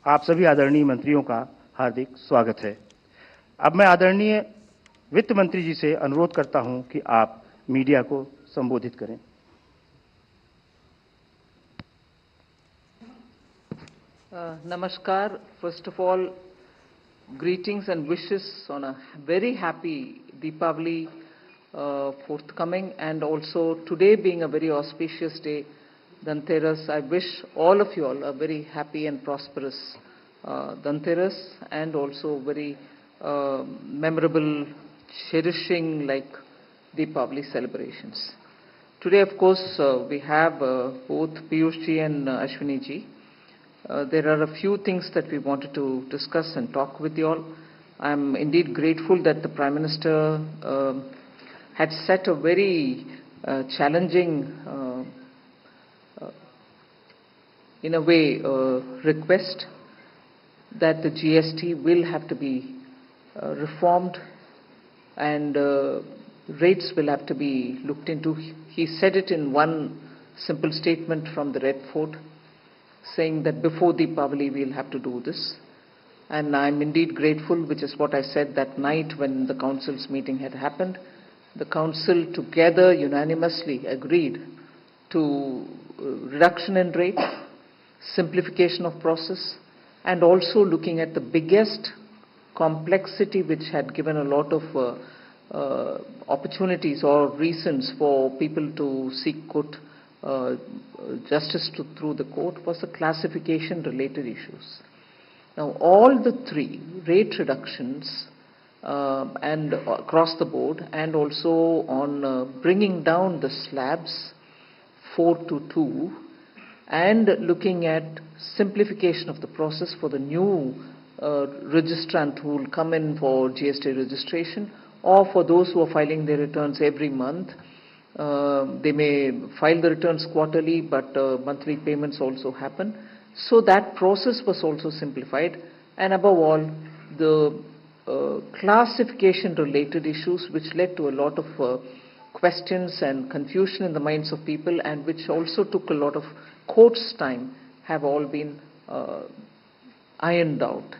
आप सभी आदरणीय मंत्रियों का हार्दिक स्वागत है। अब मैं आदरणीय वित्त मंत्री जी से अनुरोध करता हूं कि आप मीडिया को संबोधित करें। Namaskar. First of all, greetings and wishes on a very happy Deepavali forthcoming, and also today being a very auspicious day, Dhanteras. I wish all of you all a very happy and prosperous Dhanteras, and also very memorable, cherishing like Deepavali celebrations. Today, of course, we have both Piyush ji and Ashwini ji. There are a few things that we wanted to discuss and talk with you all. I'm indeed grateful that the Prime Minister had set a very challenging, in a way, request that the GST will have to be reformed and rates will have to be looked into. He said it in one simple statement from the Red Fort, saying that before Deepavali we'll have to do this. And I'm indeed grateful, which is what I said that night when the council's meeting had happened. The council together unanimously agreed to reduction in rate, simplification of process, and also looking at the biggest complexity which had given a lot of opportunities or reasons for people to seek court justice through the court was the classification related issues. Now all the three, rate reductions and across the board, and also on bringing down the slabs 4 to 2, and looking at simplification of the process for the new registrant who will come in for GST registration, or for those who are filing their returns every month. They may file the returns quarterly, but monthly payments also happen. So that process was also simplified. And above all, the classification related issues, which led to a lot of questions and confusion in the minds of people, and which also took a lot of court's time, have all been ironed out.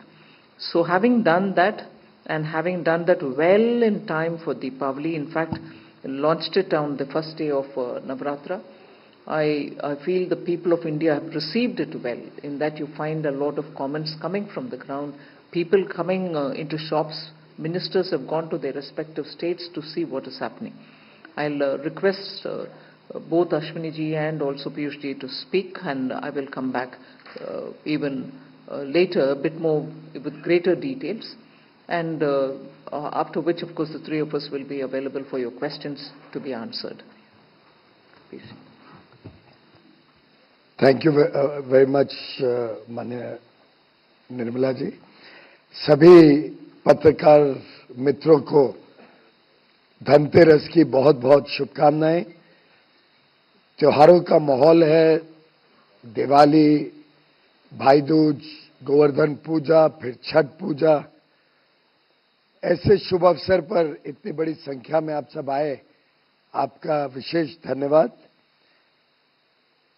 So having done that, and having done that well in time for Deepavali, in fact, launched it on the first day of Navratra, I feel the people of India have received it well, in that you find a lot of comments coming from the ground, people coming into shops, ministers have gone to their respective states to see what is happening. I'll request both Ashwini ji and also Piyush ji to speak, and I will come back even later, a bit more with greater details. And after which, of course, the three of us will be available for your questions to be answered. Please. Thank you very much, माननीय निर्मला जी। सभी पत्रकार मित्रों को धनतेरस की बहुत बहुत शुभकामनाएं। त्योहारों का माहौल है, दिवाली, भाई दूज, गोवर्धन पूजा, फिर छठ पूजा। ऐसे शुभ अवसर पर इतनी बड़ी संख्या में आप सब आए, आपका विशेष धन्यवाद।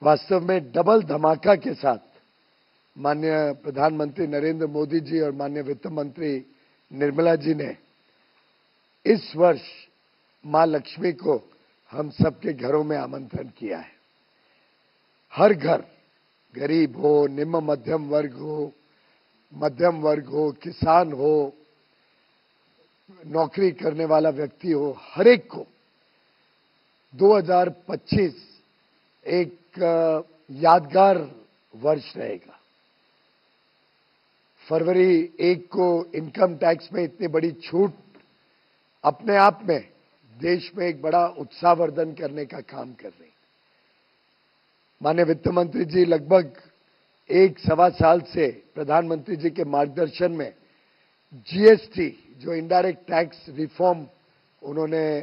वास्तव में डबल धमाका के साथ माननीय प्रधानमंत्री नरेंद्र मोदी जी और माननीय वित्त मंत्री निर्मला जी ने इस वर्ष मां लक्ष्मी को हम सबके घरों में आमंत्रण किया है। हर घर, गरीब हो, निम्न मध्यम वर्ग हो, किसान हो, नौकरी करने वाला व्यक्ति हो, हर एक को 2025 एक यादगार वर्ष रहेगा। फरवरी 1 को इनकम टैक्स में इतनी बड़ी छूट अपने आप में देश में एक बड़ा उत्साहवर्धन करने का काम कर रही। माननीय वित्त मंत्री जी लगभग 1-1.25 साल से प्रधानमंत्री जी के मार्गदर्शन में जीएसटी, जो इनडायरेक्ट टैक्स रिफॉर्म उन्होंने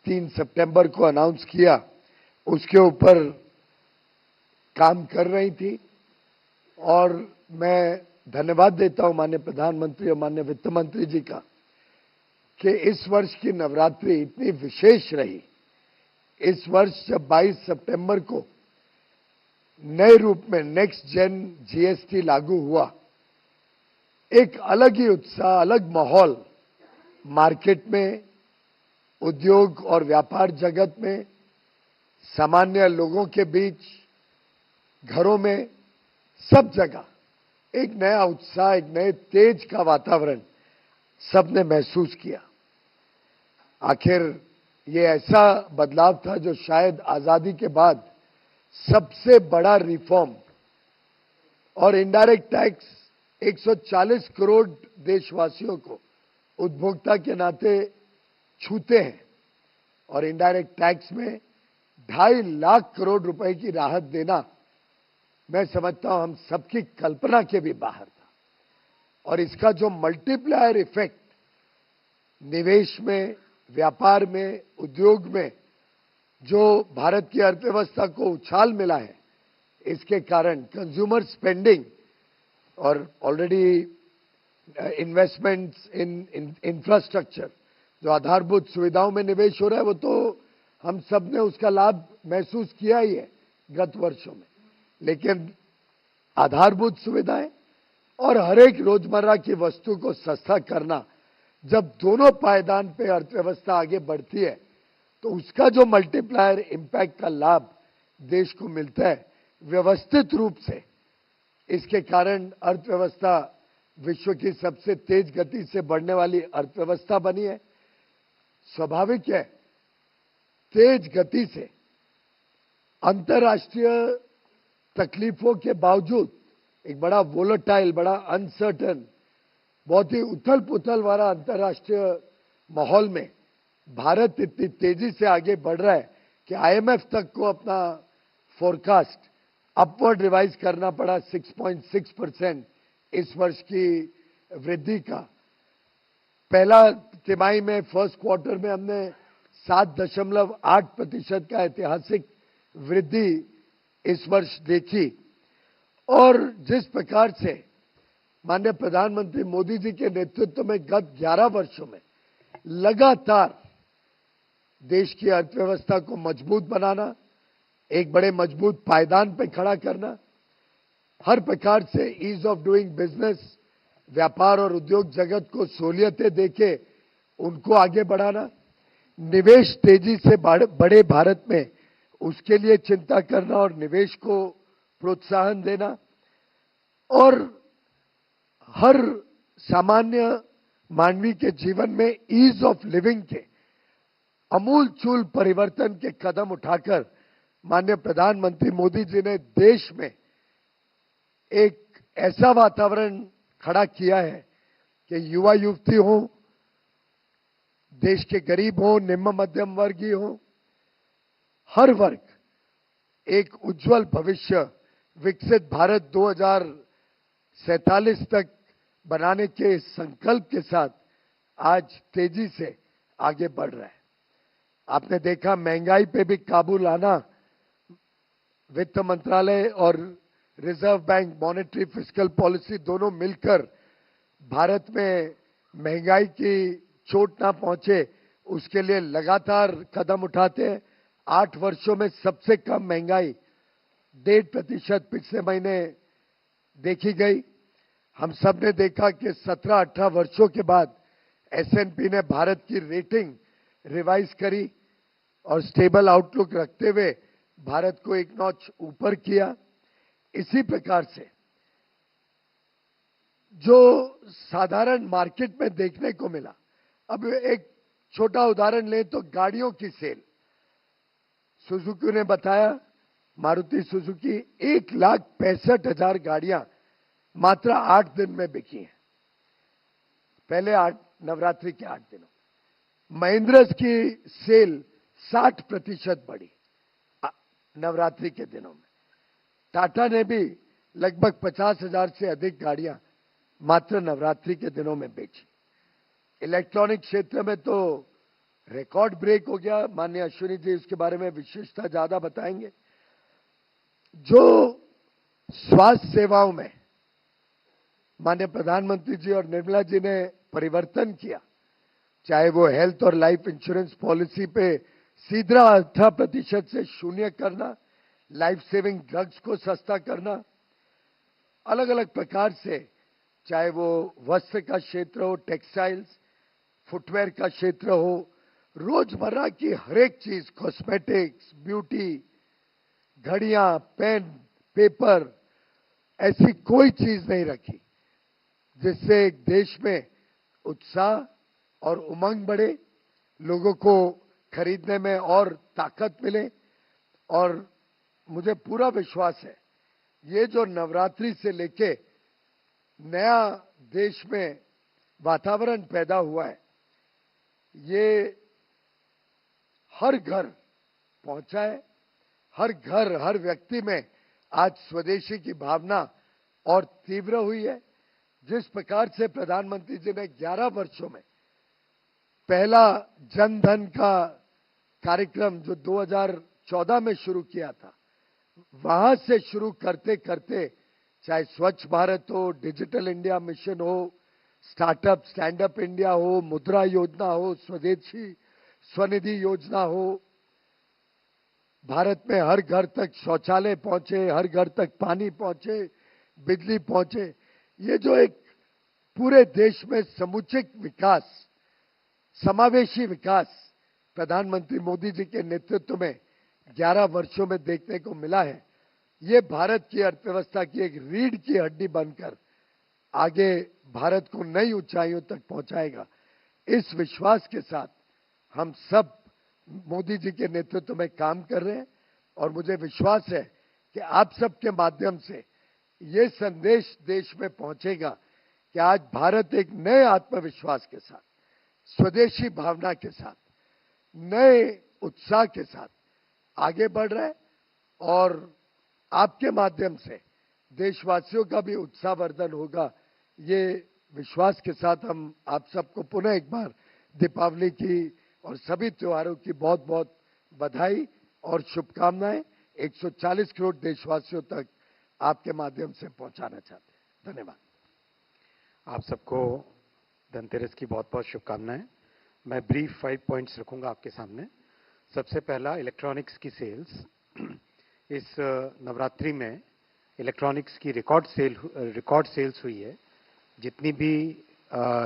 3 सितंबर को अनाउंस किया, उसके ऊपर काम कर रही थी। और मैं धन्यवाद देता हूं माननीय प्रधानमंत्री और माननीय वित्त मंत्री जी का कि इस वर्ष की नवरात्रि इतनी विशेष रही। इस वर्ष जब 22 सितंबर को नए रूप में नेक्स्ट जेन जीएसटी लागू हुआ, एक अलग ही उत्साह, अलग माहौल मार्केट में, उद्योग और व्यापार जगत में, सामान्य लोगों के बीच, घरों में, सब जगह एक नया उत्साह, एक नए तेज का वातावरण सबने महसूस किया। आखिर ये ऐसा बदलाव था जो शायद आजादी के बाद सबसे बड़ा रिफॉर्म, और इनडायरेक्ट टैक्स 140 करोड़ देशवासियों को उपभोक्ता के नाते छूते हैं, और इनडायरेक्ट टैक्स में 2.5 लाख करोड़ रुपए की राहत देना, मैं समझता हूं हम सबकी कल्पना के भी बाहर था। और इसका जो मल्टीप्लायर इफेक्ट निवेश में, व्यापार में, उद्योग में जो भारत की अर्थव्यवस्था को उछाल मिला है, इसके कारण कंज्यूमर स्पेंडिंग और ऑलरेडी इन्वेस्टमेंट्स इन इंफ्रास्ट्रक्चर, जो आधारभूत सुविधाओं में निवेश हो रहा है, वो तो हम सब ने उसका लाभ महसूस किया ही है गत वर्षों में। लेकिन आधारभूत सुविधाएं और हर एक रोजमर्रा की वस्तु को सस्ता करना, जब दोनों पायदान पे अर्थव्यवस्था आगे बढ़ती है, तो उसका जो मल्टीप्लायर इंपैक्ट का लाभ देश को मिलता है व्यवस्थित रूप से, इसके कारण अर्थव्यवस्था विश्व की सबसे तेज गति से बढ़ने वाली अर्थव्यवस्था बनी है। स्वाभाविक है, तेज गति से अंतर्राष्ट्रीय तकलीफों के बावजूद एक बड़ा वोलेटाइल, बड़ा अनसर्टन, बहुत ही उथल पुथल वाला अंतर्राष्ट्रीय माहौल में भारत इतनी तेजी से आगे बढ़ रहा है कि आईएमएफ तक को अपना फोरकास्ट अपवर्ड रिवाइज करना पड़ा 6.6% इस वर्ष की वृद्धि का। पहला तिमाही में, फर्स्ट क्वार्टर में हमने 7.8% का ऐतिहासिक वृद्धि इस वर्ष देखी। और जिस प्रकार से माननीय प्रधानमंत्री मोदी जी के नेतृत्व में गत 11 वर्षों में लगातार देश की अर्थव्यवस्था को मजबूत बनाना, एक बड़े मजबूत पायदान पर खड़ा करना, हर प्रकार से ईज ऑफ डूइंग बिजनेस, व्यापार और उद्योग जगत को सहूलियतें देके उनको आगे बढ़ाना, निवेश तेजी से बड़े भारत में उसके लिए चिंता करना और निवेश को प्रोत्साहन देना, और हर सामान्य मानवी के जीवन में ईज ऑफ लिविंग के अमूलचूल परिवर्तन के कदम उठाकर माननीय प्रधानमंत्री मोदी जी ने देश में एक ऐसा वातावरण खड़ा किया है कि युवा युवती हो, देश के गरीब हो, निम्न मध्यम वर्गीय हो, हर वर्ग एक उज्जवल भविष्य, विकसित भारत 2047 तक बनाने के संकल्प के साथ आज तेजी से आगे बढ़ रहा है। आपने देखा, महंगाई पे भी काबू लाना वित्त मंत्रालय और reserve bank, monetary fiscal policy दोनों मिलकर भारत में महंगाई की चोट ना पहुंचे उसके लिए लगातार कदम उठाते हैं। 8 वर्षों में सबसे कम महंगाई 1.5% पिछले महीने देखी गई। हम सब ने देखा कि 17-18 वर्षों के बाद एसएनपी ने भारत की रेटिंग रिवाइज करी और स्टेबल आउटलुक रखते हुए भारत को एक नॉच ऊपर किया। इसी प्रकार से जो साधारण मार्केट में देखने को मिला, अब एक छोटा उदाहरण लें तो गाड़ियों की सेल, सुजुकी ने बताया, मारुति सुजुकी 1,65,000 गाड़ियां मात्र 8 दिन में बिकी हैं, पहले नवरात्रि के 8 दिनों। महिंद्रा की सेल 60% बढ़ी नवरात्रि के दिनों में। टाटा ने भी लगभग 50,000 से अधिक गाड़ियां मात्र नवरात्रि के दिनों में बेची। इलेक्ट्रॉनिक क्षेत्र में तो रिकॉर्ड ब्रेक हो गया। माननीय अश्विनी जी इसके बारे में विशेषता ज्यादा बताएंगे। जो स्वास्थ्य सेवाओं में माननीय प्रधानमंत्री जी और निर्मला जी ने परिवर्तन किया, चाहे वो हेल्थ और लाइफ इंश्योरेंस पॉलिसी पे सीधा 18% से 0 करना, लाइफ सेविंग ड्रग्स को सस्ता करना, अलग अलग प्रकार से, चाहे वो वस्त्र का क्षेत्र हो, टेक्सटाइल्स, फुटवेयर का क्षेत्र हो, रोजमर्रा की हर एक चीज, कॉस्मेटिक्स, ब्यूटी, घड़ियां, पेन, पेपर, ऐसी कोई चीज नहीं रखी जिससे एक देश में उत्साह और उमंग बढ़े, लोगों को खरीदने में और ताकत मिले। और मुझे पूरा विश्वास है ये जो नवरात्रि से लेके नया देश में वातावरण पैदा हुआ है, ये हर घर पहुंचा है, हर घर, हर व्यक्ति में आज स्वदेशी की भावना और तीव्र हुई है। जिस प्रकार से प्रधानमंत्री जी ने 11 वर्षों में पहला जन धन का कार्यक्रम जो 2014 में शुरू किया था, वहां से शुरू करते करते चाहे स्वच्छ भारत हो, डिजिटल इंडिया मिशन हो, स्टार्टअप स्टैंड अप इंडिया हो, मुद्रा योजना हो, स्वदेशी स्वनिधि योजना हो, भारत में हर घर तक शौचालय पहुंचे, हर घर तक पानी पहुंचे, बिजली पहुंचे, ये जो एक पूरे देश में समुचित विकास, समावेशी विकास प्रधानमंत्री मोदी जी के नेतृत्व में 11 वर्षों में देखने को मिला है, ये भारत की अर्थव्यवस्था की एक रीढ़ की हड्डी बनकर आगे भारत को नई ऊंचाइयों तक पहुंचाएगा। इस विश्वास के साथ हम सब मोदी जी के नेतृत्व में काम कर रहे हैं और मुझे विश्वास है कि आप सबके माध्यम से ये संदेश देश में पहुंचेगा कि आज भारत एक नए आत्मविश्वास के साथ, स्वदेशी भावना के साथ, नए उत्साह के साथ आगे बढ़ रहा है और आपके माध्यम से देशवासियों का भी उत्साहवर्धन होगा। ये विश्वास के साथ हम आप सबको पुनः एक बार दीपावली की और सभी त्योहारों की बहुत बहुत बधाई और शुभकामनाएं 140 करोड़ देशवासियों तक आपके माध्यम से पहुंचाना चाहते हैं। धन्यवाद। आप सबको धनतेरस की बहुत बहुत शुभकामनाएं। मैं ब्रीफ 5 पॉइंट्स रखूंगा आपके सामने। सबसे पहला, इलेक्ट्रॉनिक्स की सेल्स। इस नवरात्रि में इलेक्ट्रॉनिक्स की रिकॉर्ड सेल्स हुई है। जितनी भी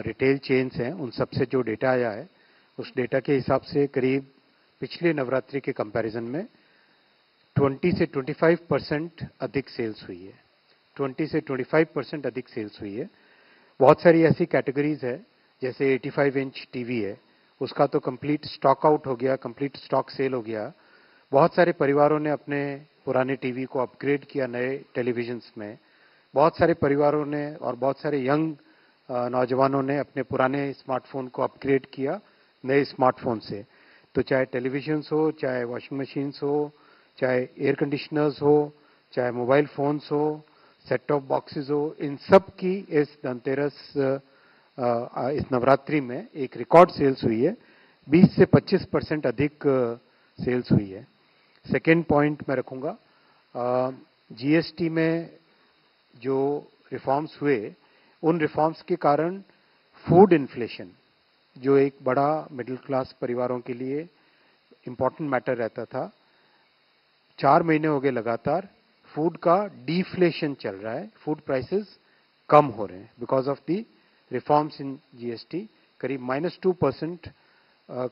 रिटेल चेन्स हैं उन सबसे जो डेटा आया है उस डेटा के हिसाब से करीब पिछले नवरात्रि के कंपैरिजन में 20 से 25% अधिक सेल्स हुई है। 20 से 25% अधिक सेल्स हुई है। बहुत सारी ऐसी कैटेगरीज है, जैसे 85 इंच टीवी है, उसका तो कंप्लीट स्टॉक आउट हो गया, कंप्लीट स्टॉक सेल हो गया। बहुत सारे परिवारों ने अपने पुराने टीवी को अपग्रेड किया नए टेलीविजन्स में। बहुत सारे परिवारों ने और बहुत सारे यंग नौजवानों ने अपने पुराने स्मार्टफोन को अपग्रेड किया नए स्मार्टफोन से। तो चाहे टेलीविजन्स हो, चाहे वॉशिंग मशीन्स हो, चाहे एयर कंडीशनर्स हो, चाहे मोबाइल फोन्स हो, सेट टॉप बॉक्सेस हो, इन सब की इस धनतेरस इस नवरात्रि में एक रिकॉर्ड सेल्स हुई है। 20 से 25% अधिक सेल्स हुई है। सेकेंड पॉइंट मैं रखूंगा, जीएसटी में जो रिफॉर्म्स हुए, उन रिफॉर्म्स के कारण फूड इन्फ्लेशन, जो एक बड़ा मिडिल क्लास परिवारों के लिए इंपॉर्टेंट मैटर रहता था, 4 महीने हो गए लगातार फूड का डिफ्लेशन चल रहा है। फूड प्राइसेस कम हो रहे हैं because of the reforms in GST. करीब -2%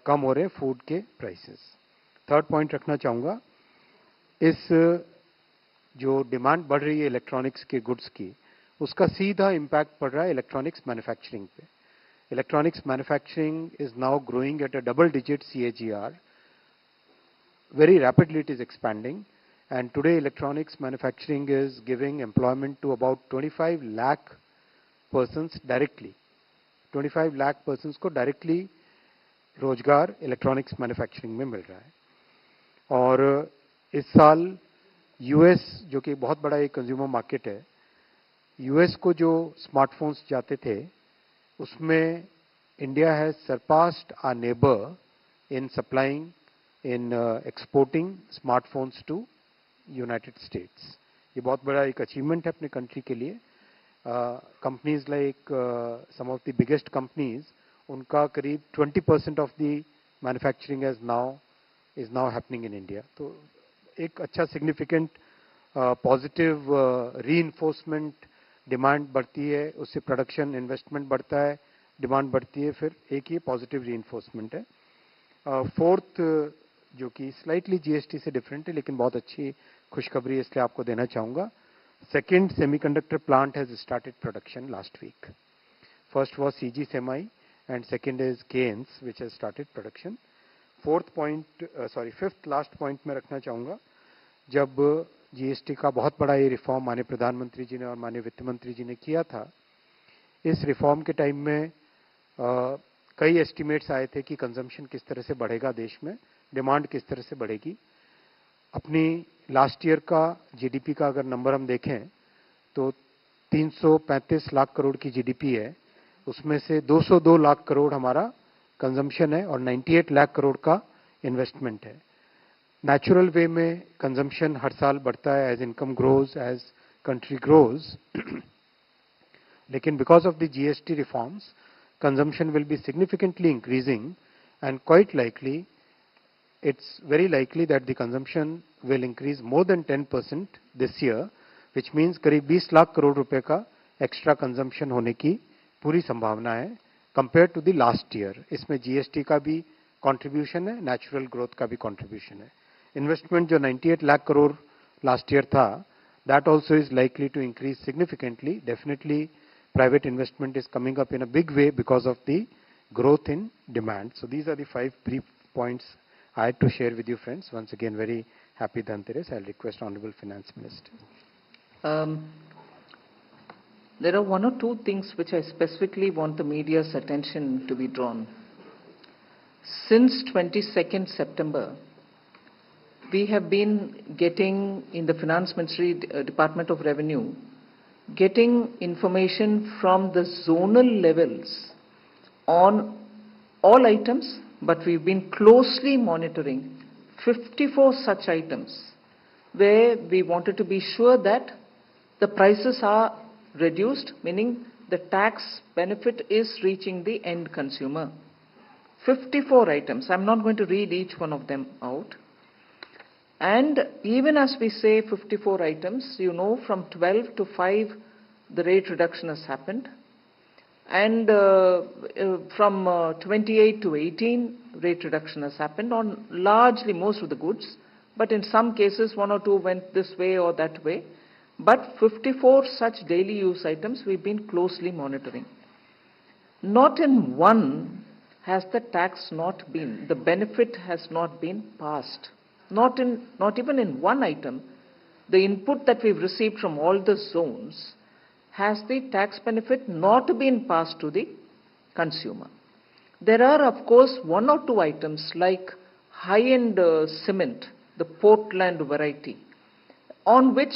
कम हो रहे हैं फूड के प्राइसेस। थर्ड पॉइंट रखना चाहूंगा, इस जो डिमांड बढ़ रही है इलेक्ट्रॉनिक्स के गुड्स की, उसका सीधा इम्पैक्ट पड़ रहा है इलेक्ट्रॉनिक्स मैन्युफैक्चरिंग पे। Electronics manufacturing is now growing at a double-digit CAGR. Very rapidly it is expanding, and today electronics manufacturing is giving employment to about 25 lakh persons directly. 25 lakh persons को directly रोजगार electronics manufacturing में मिल रहा है। और इस साल US, जो कि बहुत बड़ा एक कंज्यूमर मार्केट है, यूएस को जो स्मार्टफोन्स जाते थे उसमें India has surpassed our neighbour in supplying, in exporting smartphones to United States. ये बहुत बड़ा एक अचीवमेंट है अपने कंट्री के लिए। Companies like some of the biggest companies, उनका करीब 20% of the manufacturing is now happening in India. तो एक अच्छा सिग्निफिकेंट पॉजिटिव रीइंफोर्समेंट, डिमांड बढ़ती है, उससे प्रोडक्शन इन्वेस्टमेंट बढ़ता है, डिमांड बढ़ती है, फिर एक ये पॉजिटिव रीइंफोर्समेंट है। फोर्थ, जो कि स्लाइटली जीएसटी से डिफरेंट है लेकिन बहुत अच्छी खुशखबरी है, इसलिए आपको देना चाहूंगा। Second semiconductor plant has started production last week. First was CG semi and second is Keynes, which has started production. Fifth last point मैं रखना चाहूँगा, जब जीएसटी का बहुत बड़ा ये रिफॉर्म माननीय प्रधानमंत्री जी ने और माननीय वित्त मंत्री जी ने किया था, इस रिफॉर्म के टाइम में कई एस्टिमेट्स आए थे कि कंजम्पशन किस तरह से बढ़ेगा देश में, डिमांड किस तरह से बढ़ेगी। अपनी लास्ट ईयर का जीडीपी का अगर नंबर हम देखें तो 335 लाख करोड़ की जीडीपी है, उसमें से 202 लाख करोड़ हमारा कंजम्पशन है और 98 लाख करोड़ का इन्वेस्टमेंट है। नेचुरल वे में कंजम्पशन हर साल बढ़ता है as income grows, as country grows, लेकिन because of the GST reforms consumption will be significantly increasing and quite likely, it's very likely that the consumption will increase more than 10% this year, which means करीब 20 लाख करोड़ रुपए का extra consumption होने की पूरी संभावना है compare to the last year. इसमें GST का भी कंट्रीब्यूशन है, नेचुरल ग्रोथ का भी कंट्रीब्यूशन है। इन्वेस्टमेंट जो 98 लाख करोड़ लास्ट ईयर था, that also is likely to increase significantly. Definitely private investment is coming up in a big way because of the growth in demand. So these are the 5 brief points I had to share with you, friends. Once again, very happy Dhanteras. I'll request Honorable Finance Minister. There are one or two things which I specifically want the media's attention to be drawn. Since 22nd September, we have been getting in the Finance Ministry, Department of Revenue, getting information from the zonal levels on all items, but we've been closely monitoring 54 such items where we wanted to be sure that the prices are reduced, meaning the tax benefit is reaching the end consumer. 54 items. I'm not going to read each one of them out. And even as we say 54 items, you know, from 12 to 5, the rate reduction has happened. And from 28 to 18, rate reduction has happened on largely most of the goods, but in some cases 1 or 2 went this way or that way. But 54 such daily use items we've been closely monitoring. Not in one has the tax not been, the benefit has not been passed. Not even in one item, the input that we've received from all the zones has the tax benefit not been passed to the consumer. There are, of course, 1 or 2 items like high-end cement, the Portland variety, on which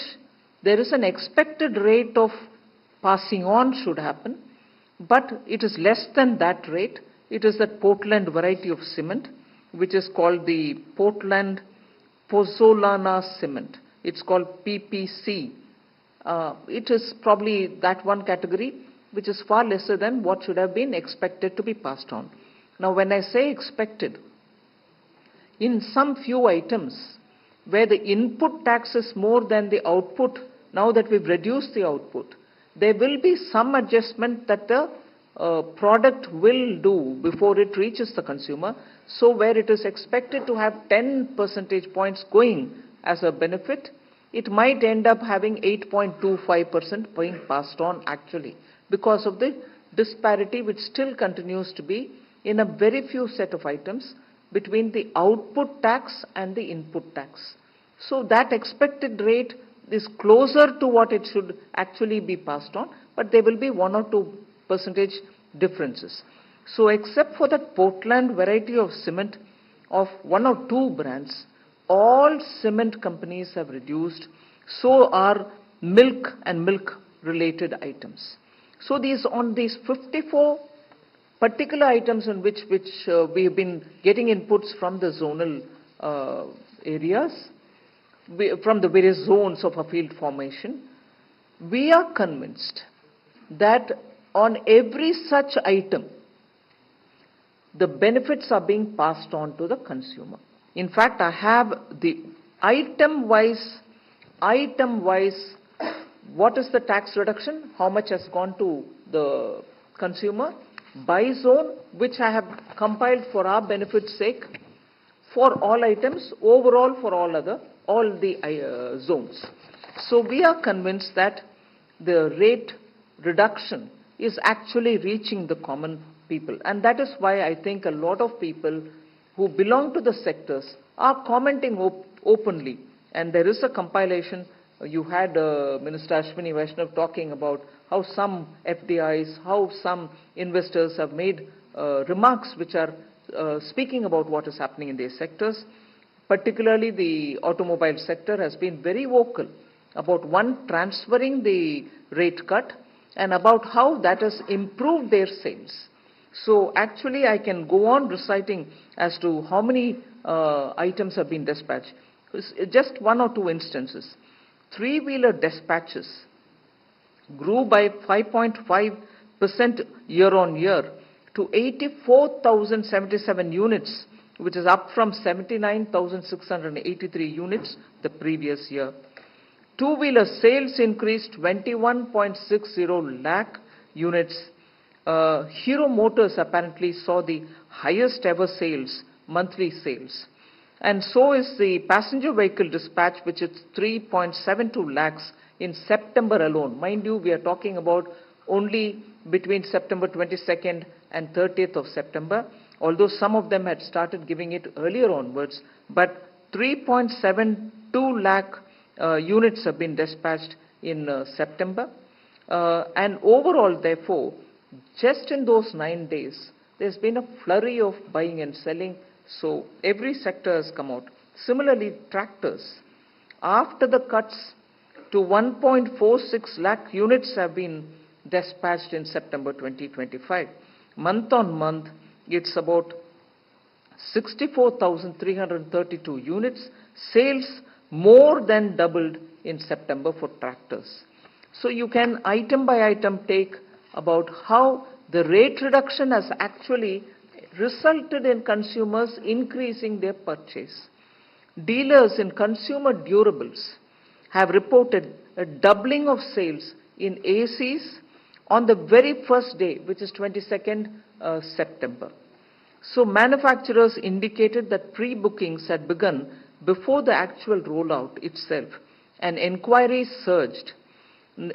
there is an expected rate of passing on should happen, but it is less than that rate. It is that Portland variety of cement, which is called the Portland Pozzolana cement. It's called PPC. It is probably that one category which is far lesser than what should have been expected to be passed on. Now, when I say expected, in some few items where the input tax is more than the output, now that we've reduced the output, there will be some adjustment that the product will do before it reaches the consumer. So where it is expected to have 10 percentage points going as a benefit, it might end up having 8.25% being passed on actually, because of the disparity which still continues to be in a very few set of items between the output tax and the input tax. So that expected rate is closer to what it should actually be passed on, but there will be 1 or 2 percentage differences. So except for that Portland variety of cement of 1 or 2 brands, all cement companies have reduced, so are milk and milk related items. So on these 54 particular items on which we have been getting inputs from the zonal areas, from the various zones of a field formation, we are convinced that on every such item, the benefits are being passed on to the consumer. In fact, I have the item-wise, what is the tax reduction? How much has gone to the consumer? By zone, which I have compiled for our benefit's sake, for all items, overall for all the zones. So we are convinced that the rate reduction is actually reaching the common people. And that is why I think a lot of people who belong to the sectors are commenting openly. And there is a compilation. You had Minister Ashwini Vaishnaw talking about how some FDIs, how some investors have made remarks which are speaking about what is happening in these sectors. Particularly the automobile sector has been very vocal about transferring the rate cut and about how that has improved their sales. So actually I can go on reciting as to how many items have been dispatched. Just one or two instances. Three-wheeler dispatches grew by 5.5% year-on-year to 84,077 units, which is up from 79,683 units the previous year. Two-wheeler sales increased 21.60 lakh units. Hero Motors apparently saw the highest ever sales, monthly sales. And so is the passenger vehicle dispatch, which is 3.72 lakhs in September alone. Mind you, we are talking about only between September 22nd and 30th of September, although some of them had started giving it earlier onwards, but 3.72 lakh units have been dispatched in September. And overall, therefore, just in those 9 days, there's been a flurry of buying and selling. So every sector has come out. Similarly, tractors, after the cuts to 1.46 lakh units have been dispatched in September 2025. Month on month, it's about 64,332 units. Sales more than doubled in September for tractors. So you can item by item take about how the rate reduction has actually resulted in consumers increasing their purchase. Dealers in consumer durables have reported a doubling of sales in ACs on the very first day, which is 22nd September. So manufacturers indicated that pre-bookings had begun before the actual rollout itself, and inquiries surged.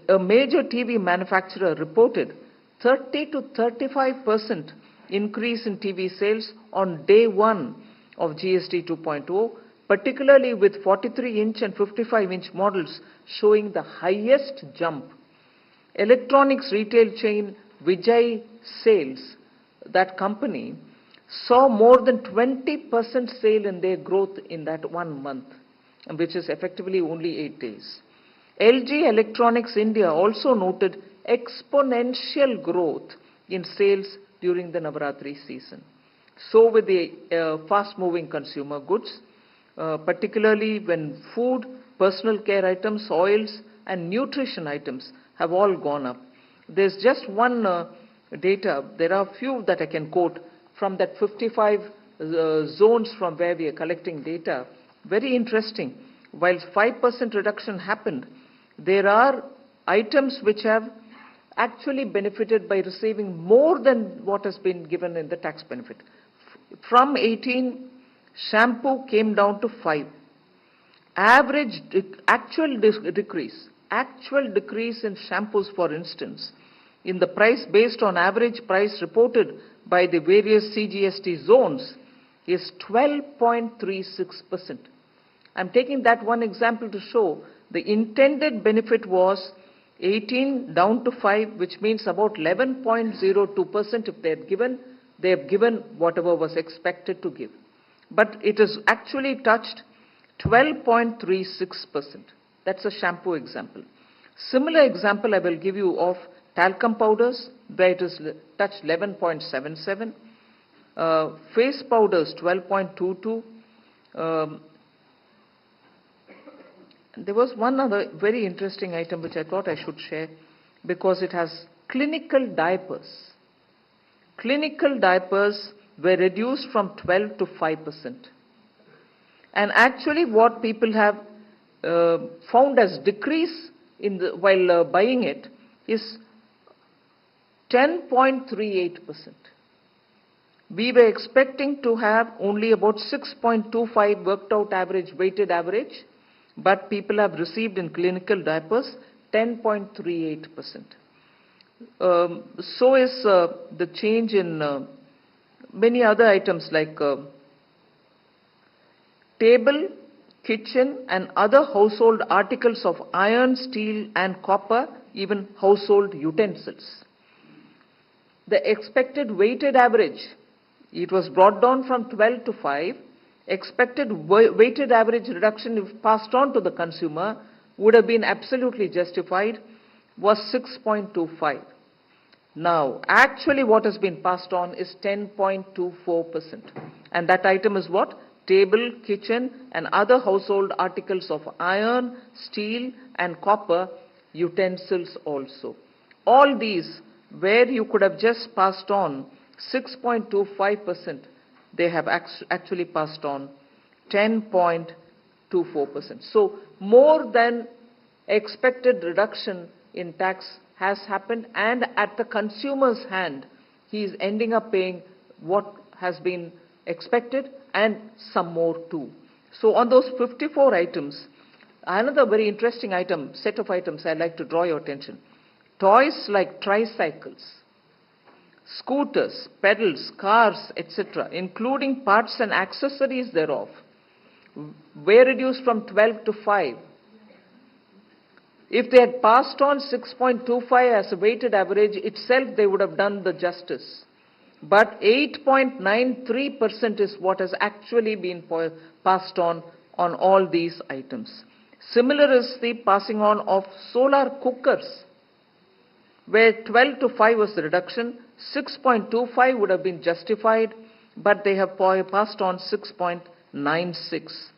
A major TV manufacturer reported 30 to 35% increase in TV sales on day one of GST 2.0, particularly with 43-inch and 55-inch models showing the highest jump. Electronics retail chain Vijay Sales, that company, saw more than 20% sale in their growth in that 1 month, which is effectively only 8 days. LG Electronics India also noted exponential growth in sales during the Navaratri season. So with the fast-moving consumer goods, particularly when food, personal care items, oils, and nutrition items have all gone up. There's just one data. There are a few that I can quote from that 55 zones from where we are collecting data. Very interesting. While 5% reduction happened, there are items which have actually benefited by receiving more than what has been given in the tax benefit. From 18, shampoo came down to 5. Actual decrease in shampoos, for instance, in the price based on average price reported by the various CGST zones is 12.36%. I'm taking that one example to show the intended benefit was 18 down to 5, which means about 11.02%. If they have given whatever was expected to give. But it has actually touched 12.36%. That's a shampoo example. Similar example I will give you of talcum powders, where it has touched 11.77. Face powders, 12.22. There was one other very interesting item which I thought I should share because it has clinical diapers. Clinical diapers were reduced from 12 to 5%. And actually what people have found as decrease in the, while buying it is 10.38%. We were expecting to have only about 6.25 worked out average, weighted average, but people have received in clinical diapers 10.38%. So is the change in many other items like table, kitchen and other household articles of iron, steel and copper, even household utensils. The expected weighted average, it was brought down from 12 to 5. Expected weighted average reduction, if passed on to the consumer, would have been absolutely justified, was 6.25. Now, actually what has been passed on is 10.24%. And that item is what? Table, kitchen and other household articles of iron, steel and copper, utensils also. All these, where you could have just passed on 6.25%, they have actually passed on 10.24%. So more than expected reduction in tax has happened, and at the consumer's hand, he is ending up paying what has been expected and some more too. So on those 54 items, another very interesting item, set of items I'd like to draw your attention. Toys like tricycles, scooters, pedals, cars, etc., including parts and accessories thereof, were reduced from 12 to 5. If they had passed on 6.25 as a weighted average itself, they would have done the justice. But 8.93% is what has actually been passed on all these items. Similar is the passing on of solar cookers, where 12 to 5 was the reduction, 6.25 would have been justified, but they have passed on 6.96.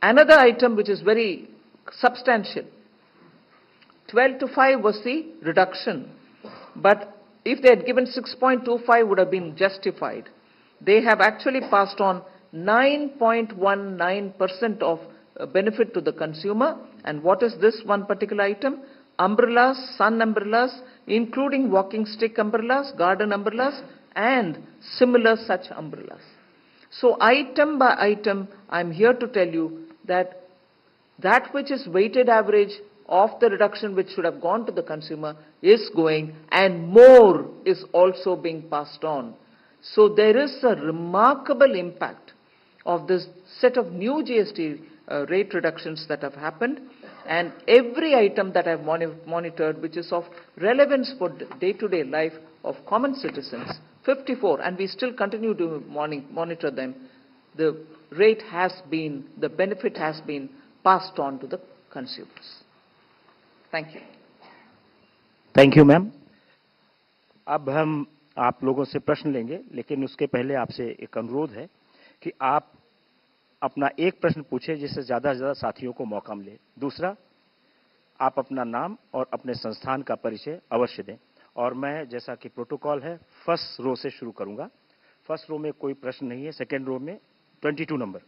Another item which is very substantial, 12 to 5 was the reduction, but if they had given 6.25 would have been justified. They have actually passed on 9.19% of benefit to the consumer. And what is this one particular item? Umbrellas, sun umbrellas, including walking stick umbrellas, garden umbrellas, and similar such umbrellas. So item by item, I'm here to tell you that that which is weighted average of the reduction which should have gone to the consumer is going, and more is also being passed on. So there is a remarkable impact of this set of new GST rate reductions that have happened, and every item that I've monitored which is of relevance for day-to-day life of common citizens, 54, and we still continue to monitor them, the rate has been, the benefit has been passed on to the consumers. Thank you. Thank you ma'am. अब हम आप लोगों से प्रश्न लेंगे, लेकिन उसके पहले आपसे एक अनुरोध है कि आप अपना एक प्रश्न पूछें जिससे ज़्यादा से ज़्यादा साथियों को मौका मिले। दूसरा, आप अपना नाम और अपने संस्थान का परिचय अवश्य दें। और मैं, जैसा कि प्रोटोकॉल है, फर्स्ट रो से शुरू करूंगा। फर्स्ट रो में कोई प्रश्न नहीं है, सेकेंड रो में 22 number.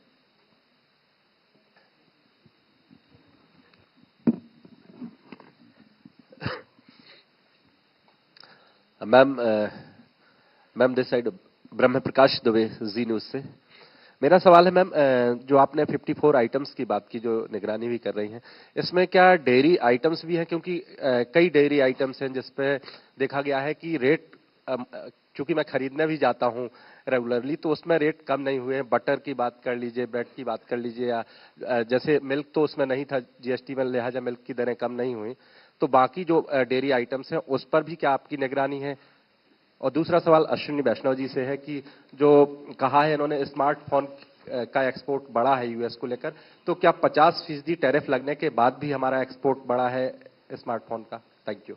Ma'am this side Brahma Prakash Dubey, ji news से। मेरा सवाल है मैम, जो आपने 54 आइटम्स की बात की जो निगरानी भी कर रही हैं, इसमें क्या डेयरी आइटम्स भी हैं? क्योंकि कई डेयरी आइटम्स हैं जिसपे देखा गया है कि रेट, चूंकि मैं खरीदने भी जाता हूं रेगुलरली, तो उसमें रेट कम नहीं हुए हैं। बटर की बात कर लीजिए, ब्रेड की बात कर लीजिए, या जैसे मिल्क तो उसमें नहीं था जीएसटी में, लिहाजा मिल्क की दरें कम नहीं हुई। तो बाकी जो डेयरी आइटम्स हैं उस पर भी क्या आपकी निगरानी है? और दूसरा सवाल अश्विनी वैष्णव जी से है कि जो कहा है इन्होंने स्मार्टफोन का एक्सपोर्ट बढ़ा है यूएस को लेकर, तो क्या 50% टैरिफ लगने के बाद भी हमारा एक्सपोर्ट बढ़ा है स्मार्टफोन का? Thank you.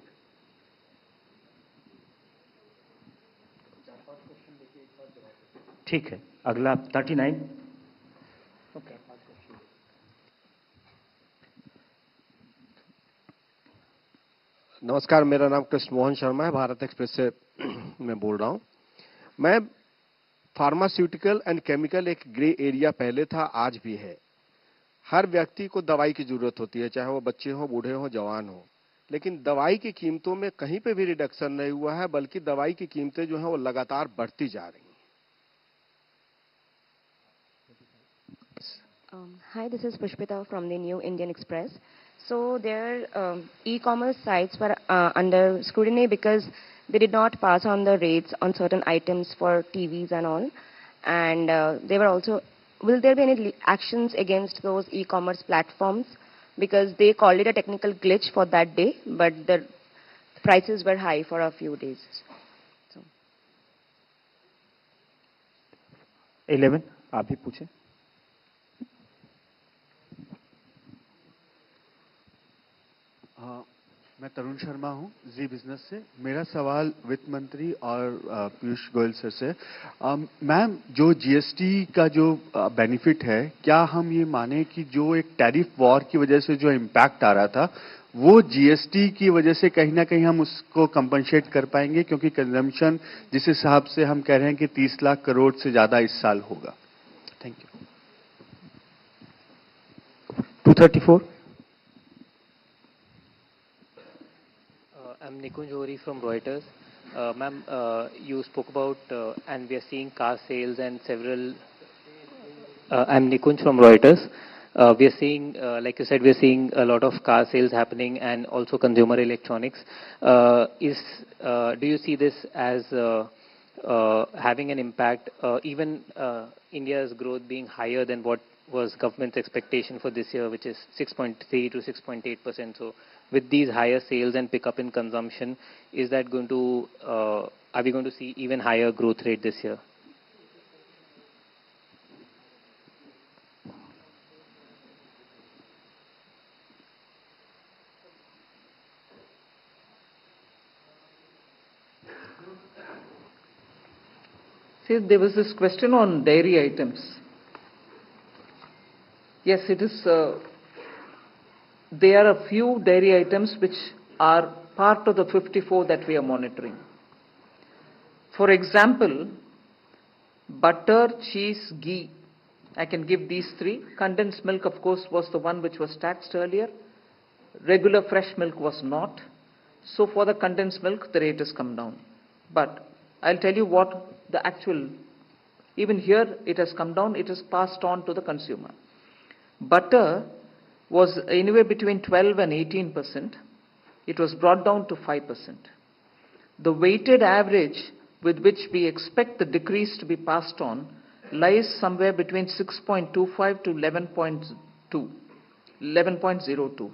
ठीक है, अगला 39। नमस्कार, मेरा नाम कृष्ण मोहन शर्मा है, भारत एक्सप्रेस से मैं बोल रहा हूं। मैं फार्मास्यूटिकल एंड केमिकल एक ग्रे एरिया पहले था, आज भी है। हर व्यक्ति को दवाई की जरूरत होती है, चाहे वो बच्चे हो, बूढ़े हो, जवान हो, लेकिन दवाई की कीमतों में कहीं पे भी रिडक्शन नहीं हुआ है, बल्कि दवाई की कीमतें जो है वो लगातार बढ़ती जा रही हैं। Hi, this is Pushpita from the New Indian Express. So their e-commerce sites were under scrutiny because they did not pass on the rates on certain items for TVs and all. And they were also, will there be any actions against those e-commerce platforms? Because they called it a technical glitch for that day, but the prices were high for a few days. So. 11 आप भी पूछें। मैं तरुण शर्मा हूं जी business से। मेरा सवाल वित्त मंत्री और पीयूष गोयल सर से। मैम, जो जीएसटी का जो बेनिफिट है, क्या हम ये माने कि जो एक टैरिफ वॉर की वजह से जो इम्पैक्ट आ रहा था, वो जीएसटी की वजह से कहीं ना कहीं हम उसको कंपनसेट कर पाएंगे? क्योंकि कंजम्पशन जिस हिसाब से हम कह रहे हैं कि 30 लाख करोड़ से ज्यादा इस साल होगा। Thank you. 234। I'm Nikunj Ohri from Reuters. Ma'am, you spoke about, and we are seeing car sales and several. I'm Nikunj from Reuters. We are seeing, like you said, we are seeing a lot of car sales happening and also consumer electronics. Do you see this as having an impact, even India's growth being higher than what was government's expectation for this year, which is 6.3 to 6.8%. So with these higher sales and pickup in consumption, is that going to, are we going to see even higher growth rate this year? See, there was this question on dairy items. Yes, it is. There are a few dairy items which are part of the 54 that we are monitoring. For example, butter, cheese, ghee. I can give these three. Condensed milk, of course, was the one which was taxed earlier. Regular fresh milk was not. So for the condensed milk, the rate has come down. But I'll tell you what the actual, even here it has come down, it is passed on to the consumer. Butter was anywhere between 12 and 18%. It was brought down to 5%. The weighted average with which we expect the decrease to be passed on lies somewhere between 6.25 to 11.02.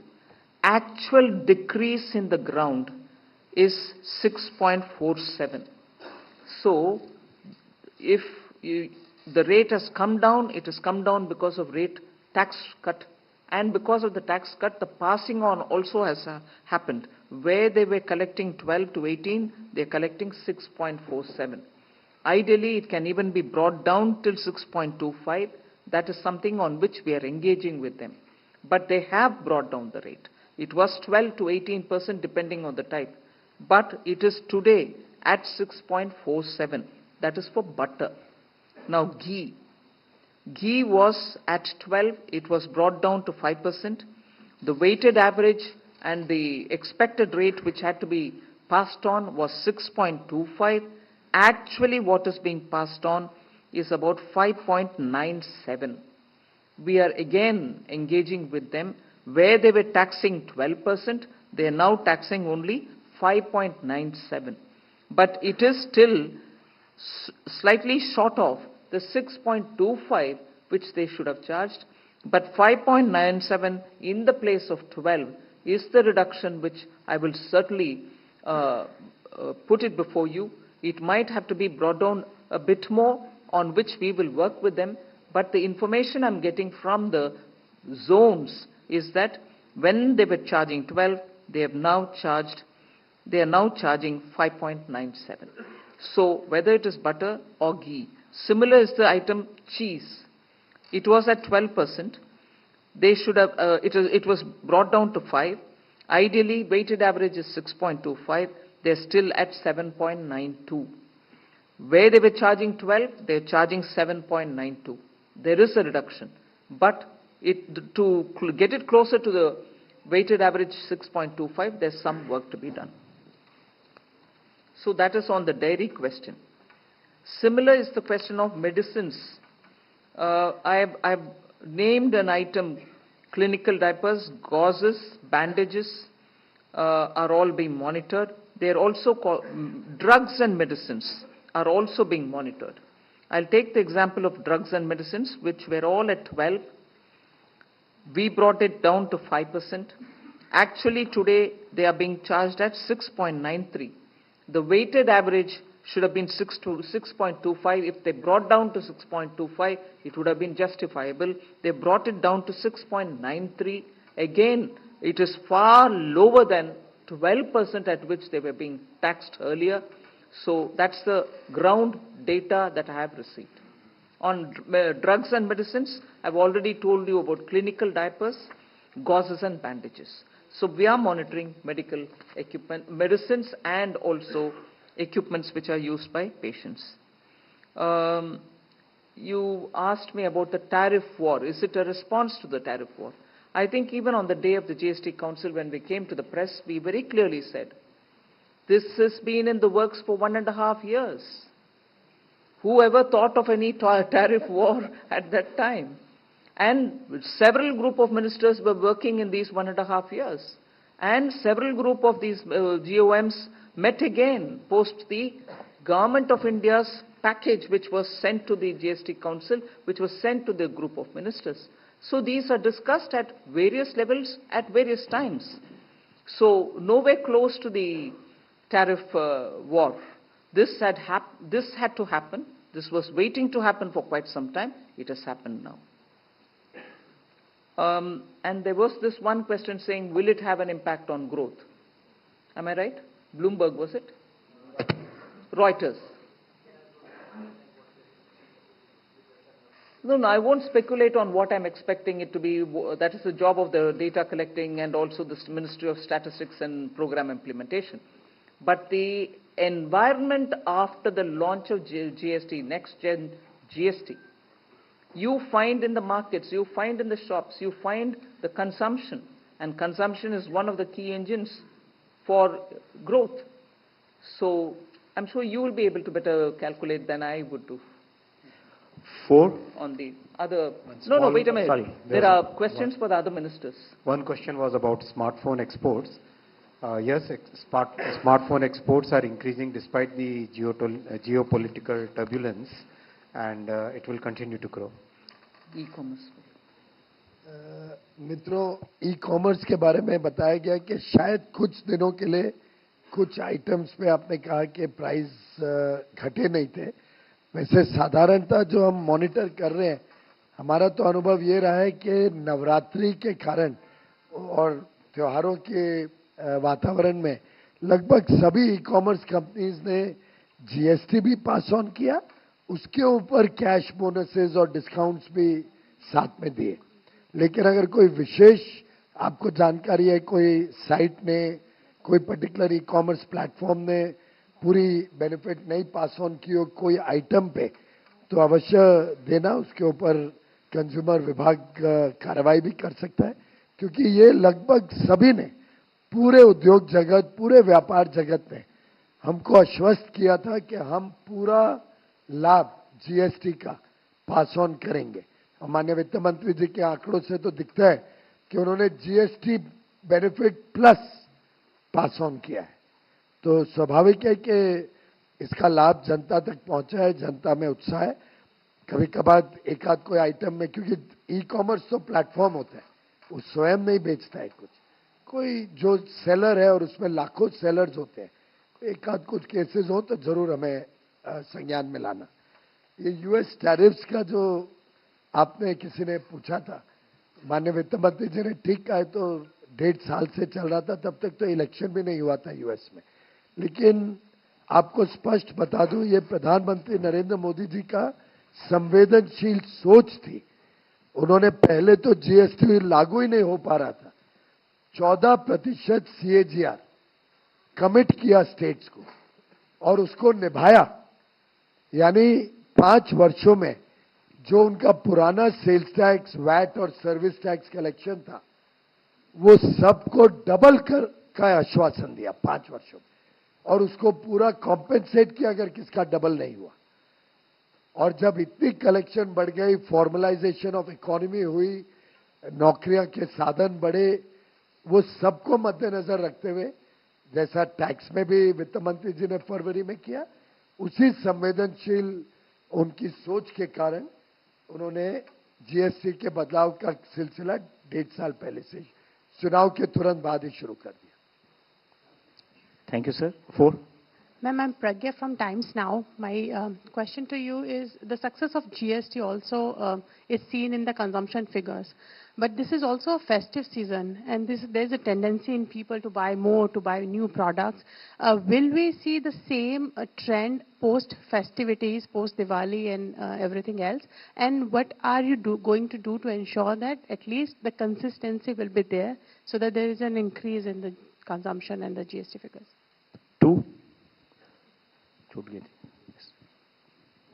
Actual decrease in the ground is 6.47. So, if the rate has come down, it has come down because of rate tax cut, and because of the tax cut, the passing on also has happened. Where they were collecting 12 to 18, they're collecting 6.47. Ideally, it can even be brought down till 6.25. That is something on which we are engaging with them. But they have brought down the rate. It was 12 to 18% depending on the type. But it is today at 6.47. That is for butter. Now ghee. Ghee was at 12, it was brought down to 5%. The weighted average and the expected rate which had to be passed on was 6.25. Actually, what is being passed on is about 5.97. We are again engaging with them. Where they were taxing 12%, they are now taxing only 5.97. But it is still slightly short of the 6.25 which they should have charged, but 5.97 in the place of 12 is the reduction which I will certainly put it before you. It might have to be brought down a bit more, on which we will work with them, but the information I'm getting from the zones is that when they were charging 12, they are now charging 5.97. So whether it is butter or ghee, similar is the item cheese. It was at 12%. They should have, it was brought down to 5. Ideally, weighted average is 6.25. They're still at 7.92. Where they were charging 12, they're charging 7.92. There is a reduction. But to get it closer to the weighted average 6.25, there's some work to be done. So that is on the dairy question. Similar is the question of medicines. I've named an item, clinical diapers, gauzes, bandages are all being monitored. They're also called drugs and medicines are also being monitored. I'll take the example of drugs and medicines, which were all at 12. We brought it down to 5%. Actually, today, they are being charged at 6.93. The weighted average should have been 6.25. If they brought down to 6.25, it would have been justifiable. They brought it down to 6.93. Again, it is far lower than 12% at which they were being taxed earlier. So that's the ground data that I have received. On drugs and medicines, I've already told you about clinical diapers, gauzes and bandages. So we are monitoring medical equipment, medicines and also equipments which are used by patients. You asked me about the tariff war. Is it a response to the tariff war? I think even on the day of the GST Council, when we came to the press, we very clearly said, this has been in the works for 1.5 years. Whoever thought of any tariff war at that time? And several group of ministers were working in these 1.5 years. And several group of these GOMs met again post the Government of India's package, which was sent to the GST Council, which was sent to the group of ministers. So these are discussed at various levels at various times. So nowhere close to the tariff war. This had to happen. This was waiting to happen for quite some time. It has happened now. And there was this one question saying, will it have an impact on growth? Am I right? Bloomberg, was it? Reuters. No, I won't speculate on what I'm expecting it to be. That is the job of the data collecting and also the Ministry of Statistics and Program Implementation. But the environment after the launch of GST, next gen GST, you find in the markets, you find in the shops, you find the consumption. And consumption is one of the key engines for growth. So I'm sure you will be able to better calculate than I would do. 4. On the other... No, wait a minute. Sorry, there are questions for the other ministers. One question was about smartphone exports. Yes, smartphone exports are increasing despite the geopolitical turbulence, and it will continue to grow. E-commerce. मित्रों, e-commerce के बारे में बताया गया कि शायद कुछ दिनों के लिए कुछ आइटम्स पे आपने कहा कि प्राइस घटे नहीं थे. वैसे साधारणतः जो हम मॉनिटर कर रहे हैं, हमारा तो अनुभव ये रहा है कि नवरात्रि के कारण और त्योहारों के वातावरण में लगभग सभी ई-कॉमर्स कंपनीज ने जीएसटी भी पास ऑन किया, उसके ऊपर कैश बोनसेस और डिस्काउंट्स भी साथ में दिए. लेकिन अगर कोई विशेष आपको जानकारी है, कोई साइट ने, कोई पर्टिकुलर ई-कॉमर्स प्लेटफॉर्म ने पूरी बेनिफिट नहीं पास ऑन की हो कोई आइटम पे, तो अवश्य देना. उसके ऊपर कंज्यूमर विभाग कार्रवाई भी कर सकता है, क्योंकि ये लगभग सभी ने, पूरे उद्योग जगत, पूरे व्यापार जगत में हमको आश्वस्त किया था कि हम पूरा लाभ जीएसटी का पास ऑन करेंगे. और माननीय वित्त मंत्री जी के आंकड़ों से तो दिखता है कि उन्होंने GST benefit plus pass on किया है. तो स्वाभाविक है कि इसका लाभ जनता तक पहुंचा है, जनता में उत्साह है. कभी कभार एक आध कोई आइटम में, क्योंकि ई कॉमर्स तो प्लेटफॉर्म होता है, वो स्वयं नहीं बेचता है कुछ, कोई जो सेलर है और उसमें लाखों सेलर्स होते हैं, एक आध कुछ केसेस हो तो जरूर हमें संज्ञान में लाना. ये यूएस टैरिफ्स का जो आपने किसी ने पूछा था, माननीय वित्त मंत्री जी ने ठीक कहा है, तो 1.5 साल से चल रहा था, तब तक तो इलेक्शन भी नहीं हुआ था यूएस में. लेकिन आपको स्पष्ट बता दूं, ये प्रधानमंत्री नरेंद्र मोदी जी का संवेदनशील सोच थी. उन्होंने पहले तो जीएसटी लागू ही नहीं हो पा रहा था, 14% सीएजीआर कमिट किया स्टेट्स को और उसको निभाया. यानी 5 वर्षों में जो उनका पुराना सेल्स टैक्स, वैट और सर्विस टैक्स कलेक्शन था, वो सबको डबल का आश्वासन दिया 5 वर्षों में, और उसको पूरा कॉम्पेंसेट किया अगर किसका डबल नहीं हुआ। और जब इतनी कलेक्शन बढ़ गई, फॉर्मलाइजेशन ऑफ इकोनॉमी हुई, नौकरियां के साधन बढ़े, वो सबको मद्देनजर रखते हुए जैसा टैक्स में भी वित्त मंत्री जी ने फरवरी में किया, उसी संवेदनशील उनकी सोच के कारण उन्होंने जीएसटी के बदलाव का सिलसिला 1.5 साल पहले से चुनाव के तुरंत बाद ही शुरू कर दिया। Thank you sir. 4। Ma'am, I'm Pragya from Times Now. My question to you is, the success of GST also is seen in the consumption figures. But this is also a festive season, and there's a tendency in people to buy more, to buy new products. Will we see the same trend post-festivities, post-Diwali and everything else? And what are you going to do to ensure that at least the consistency will be there, so that there is an increase in the consumption and the GST figures? 2.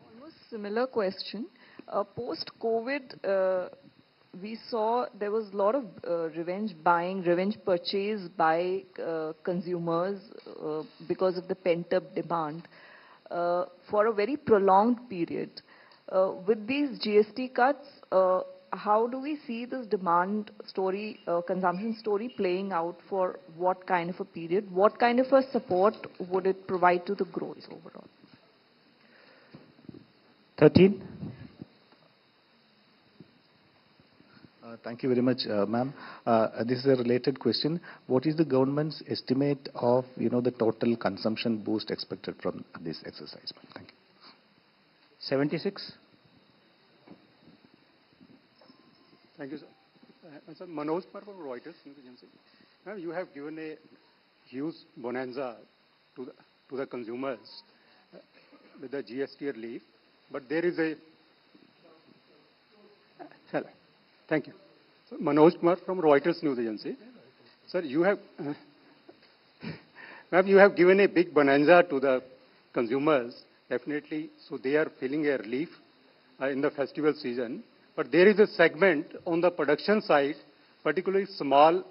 Almost similar question. Post-COVID, we saw there was a lot of revenge buying, revenge purchase by consumers because of the pent-up demand for a very prolonged period. With these GST cuts, how do we see this demand story, consumption story playing out for what kind of a period? What kind of a support would it provide to the growth overall? 13. Thank you very much, ma'am. This is a related question. What is the government's estimate of, the total consumption boost expected from this exercise? Thank you. 76. Thank you, sir. Sir, Manoj Kumar from Reuters News Agency. Now, you have given a huge bonanza to the consumers with the GST relief, but there is a... Thank you. So, Manoj Kumar from Reuters News Agency. Sir, you have given a big bonanza to the consumers, definitely, so they are feeling a relief in the festival season. But there is a segment on the production side, particularly small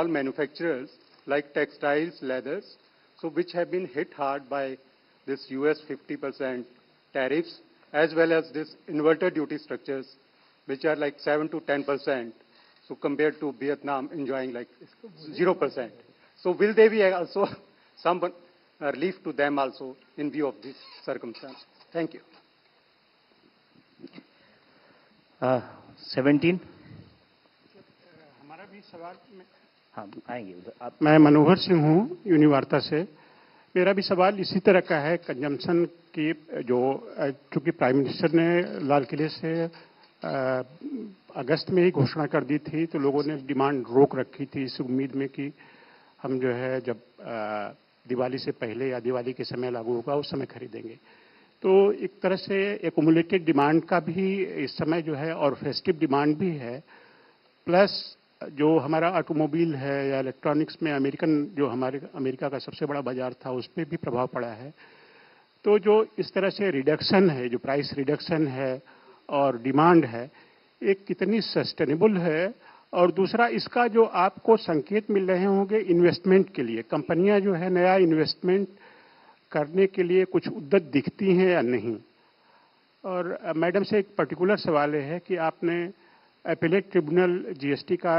manufacturers like textiles, leathers, so which have been hit hard by this US 50% tariffs, as well as this inverted duty structures, which are like 7 to 10%, so compared to Vietnam enjoying like 0%. So will there be also some relief to them also in view of this circumstance? Thank you. 17. हमारा भी सवाल हाँ आएंगे उधर आप। मैं मनोहर सिंह हूँ यूनिवार्ता से। मेरा भी सवाल इसी तरह का है। कंजम्पशन की जो चूंकि प्राइम मिनिस्टर ने लाल किले से अगस्त में ही घोषणा कर दी थी, तो लोगों ने डिमांड रोक रखी थी इस उम्मीद में कि हम जो है जब दिवाली से पहले या दिवाली के समय लागू होगा उस समय खरीदेंगे। तो एक तरह से एक्युमुलेटेड डिमांड का भी इस समय जो है और फेस्टिव डिमांड भी है, प्लस जो हमारा ऑटोमोबाइल है या इलेक्ट्रॉनिक्स में जो हमारे अमेरिका का सबसे बड़ा बाजार था उस पर भी प्रभाव पड़ा है। तो जो इस तरह से रिडक्शन है, जो प्राइस रिडक्शन है और डिमांड है, एक कितनी सस्टेनेबल है, और दूसरा इसका जो आपको संकेत मिल रहे होंगे इन्वेस्टमेंट के लिए, कंपनियां जो है नया इन्वेस्टमेंट करने के लिए कुछ उद्यत दिखती हैं या नहीं। और मैडम से एक पर्टिकुलर सवाल है कि आपने एपेलेट ट्रिब्यूनल जीएसटी का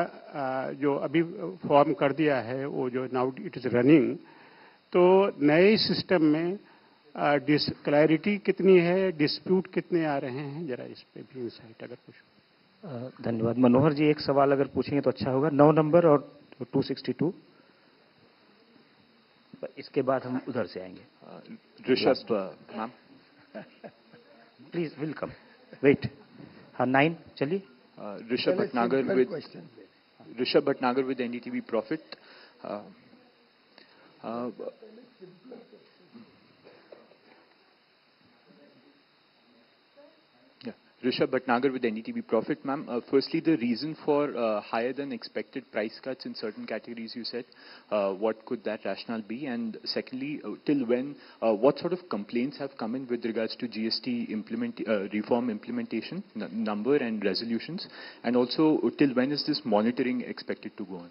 जो अभी फॉर्म कर दिया है, वो जो नाउ इट इज रनिंग, तो नए सिस्टम में क्लैरिटी कितनी है, डिस्प्यूट कितने आ रहे हैं, जरा इस पे भी इंसाइट अगर कुछ। धन्यवाद। मनोहर जी एक सवाल अगर पूछेंगे तो अच्छा होगा। 9 नंबर और 262, इसके बाद हम उधर से आएंगे। Rishabh ma'am please welcome. Wait, हाँ 9 चलिए। Rishabh Bhatnagar with NDTV profit. Rishabh Bhatnagar with NDTV Profit. Ma'am, firstly, the reason for higher than expected price cuts in certain categories, you said, what could that rationale be? And secondly, till when, what sort of complaints have come in with regards to GST reform implementation, number and resolutions? And also, till when is this monitoring expected to go on?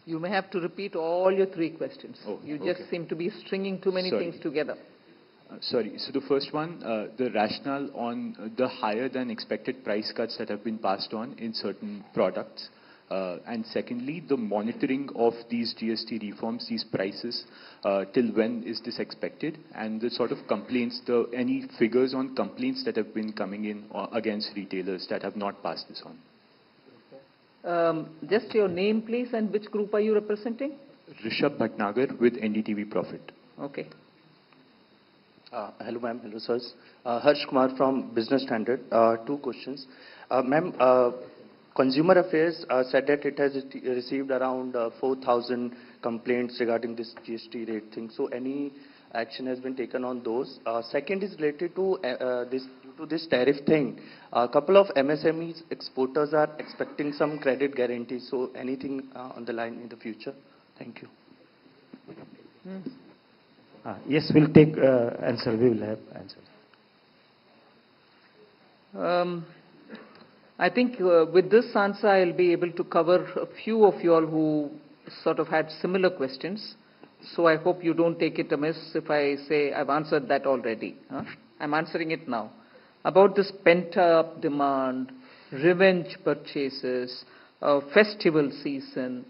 You may have to repeat all your three questions. Oh, you just seem to be stringing too many things together. Sorry. So the first one, the rationale on the higher than expected price cuts that have been passed on in certain products. And secondly, the monitoring of these GST reforms, these prices, till when is this expected? And the sort of complaints, any figures on complaints that have been coming in against retailers that have not passed this on. Just your name, please, and which group are you representing? Rishabh Bhatnagar with NDTV Profit. Okay. Hello, ma'am. Hello, sirs. Harsh Kumar from Business Standard. Two questions. Ma'am, Consumer Affairs said that it has received around 4,000 complaints regarding this GST rate thing. So any action has been taken on those? Second is related to this tariff thing. A couple of MSMEs exporters are expecting some credit guarantees. So anything on the line in the future? Thank you. Yes, we'll take answer. We will have answer. I think with this answer, I'll be able to cover a few of you all who sort of had similar questions. So I hope you don't take it amiss if I say I've answered that already. I'm answering it now. About this pent-up demand, revenge purchases, festival season,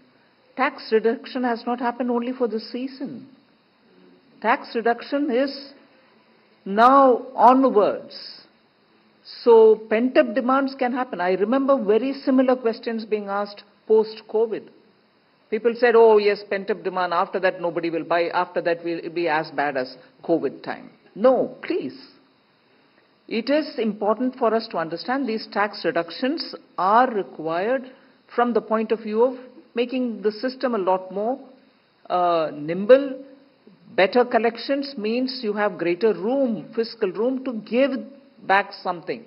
tax reduction has not happened only for this season. Tax reduction is now onwards. So pent-up demands can happen. I remember very similar questions being asked post-COVID. People said, oh yes, pent-up demand, after that nobody will buy, after that will be as bad as COVID time. No, please. It is important for us to understand these tax reductions are required from the point of view of making the system a lot more nimble. Better collections means you have greater room, fiscal room to give back something.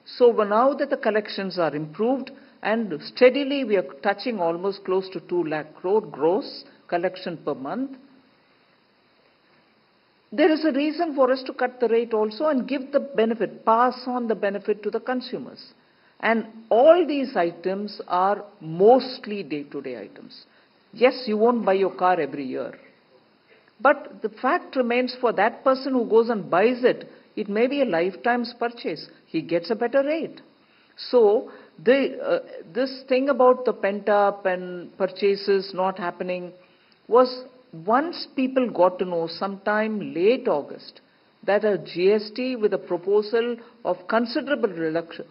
So now that the collections are improved and steadily we are touching almost close to 2 lakh crore gross collection per month, there is a reason for us to cut the rate also and give the benefit, pass on the benefit to the consumers. And all these items are mostly day-to-day items. Yes, you won't buy your car every year. But the fact remains, for that person who goes and buys it, it may be a lifetime's purchase. He gets a better rate. So this thing about the pent-up and purchases not happening was once people got to know sometime late August that a GST with a proposal of considerable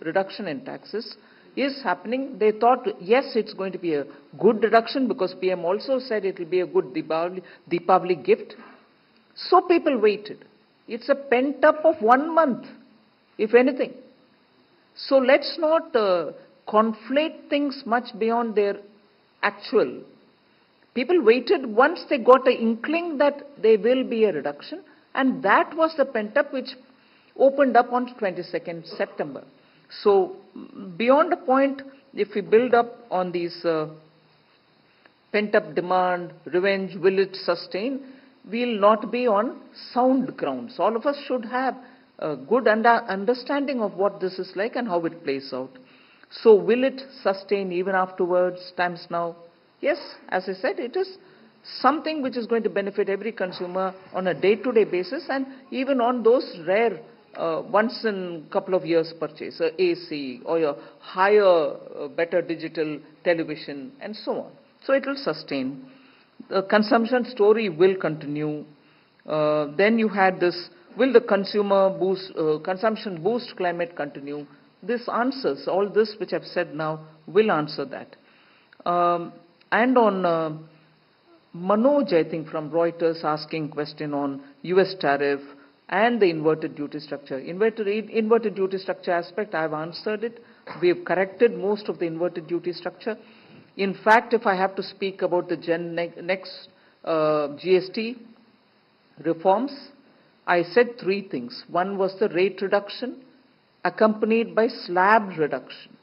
reduction in taxes is happening. They thought, yes, it's going to be a good reduction because PM also said it will be a good Deepavali gift. So people waited. It's a pent-up of 1 month, if anything. So let's not conflate things much beyond their actual. People waited once they got an inkling that there will be a reduction, and that was the pent-up which opened up on 22nd September. So beyond a point, if we build up on these pent-up demand, revenge, will it sustain? We'll not be on sound grounds. All of us should have a good understanding of what this is like and how it plays out. So will it sustain even afterwards, times now? Yes, as I said, it is something which is going to benefit every consumer on a day-to-day basis and even on those rare once in a couple of years purchase, AC or a higher, better digital television and so on. So it will sustain. The consumption story will continue. Then you had this, will the consumption boost climate continue? This answers, all this which I've said now will answer that. And on Manoj, I think from Reuters, asking question on US tariff and the inverted duty structure. Inverted duty structure aspect, I've answered it. We have corrected most of the inverted duty structure. In fact, if I have to speak about the next GST reforms, I said 3 things. One was the rate reduction, accompanied by slab reduction.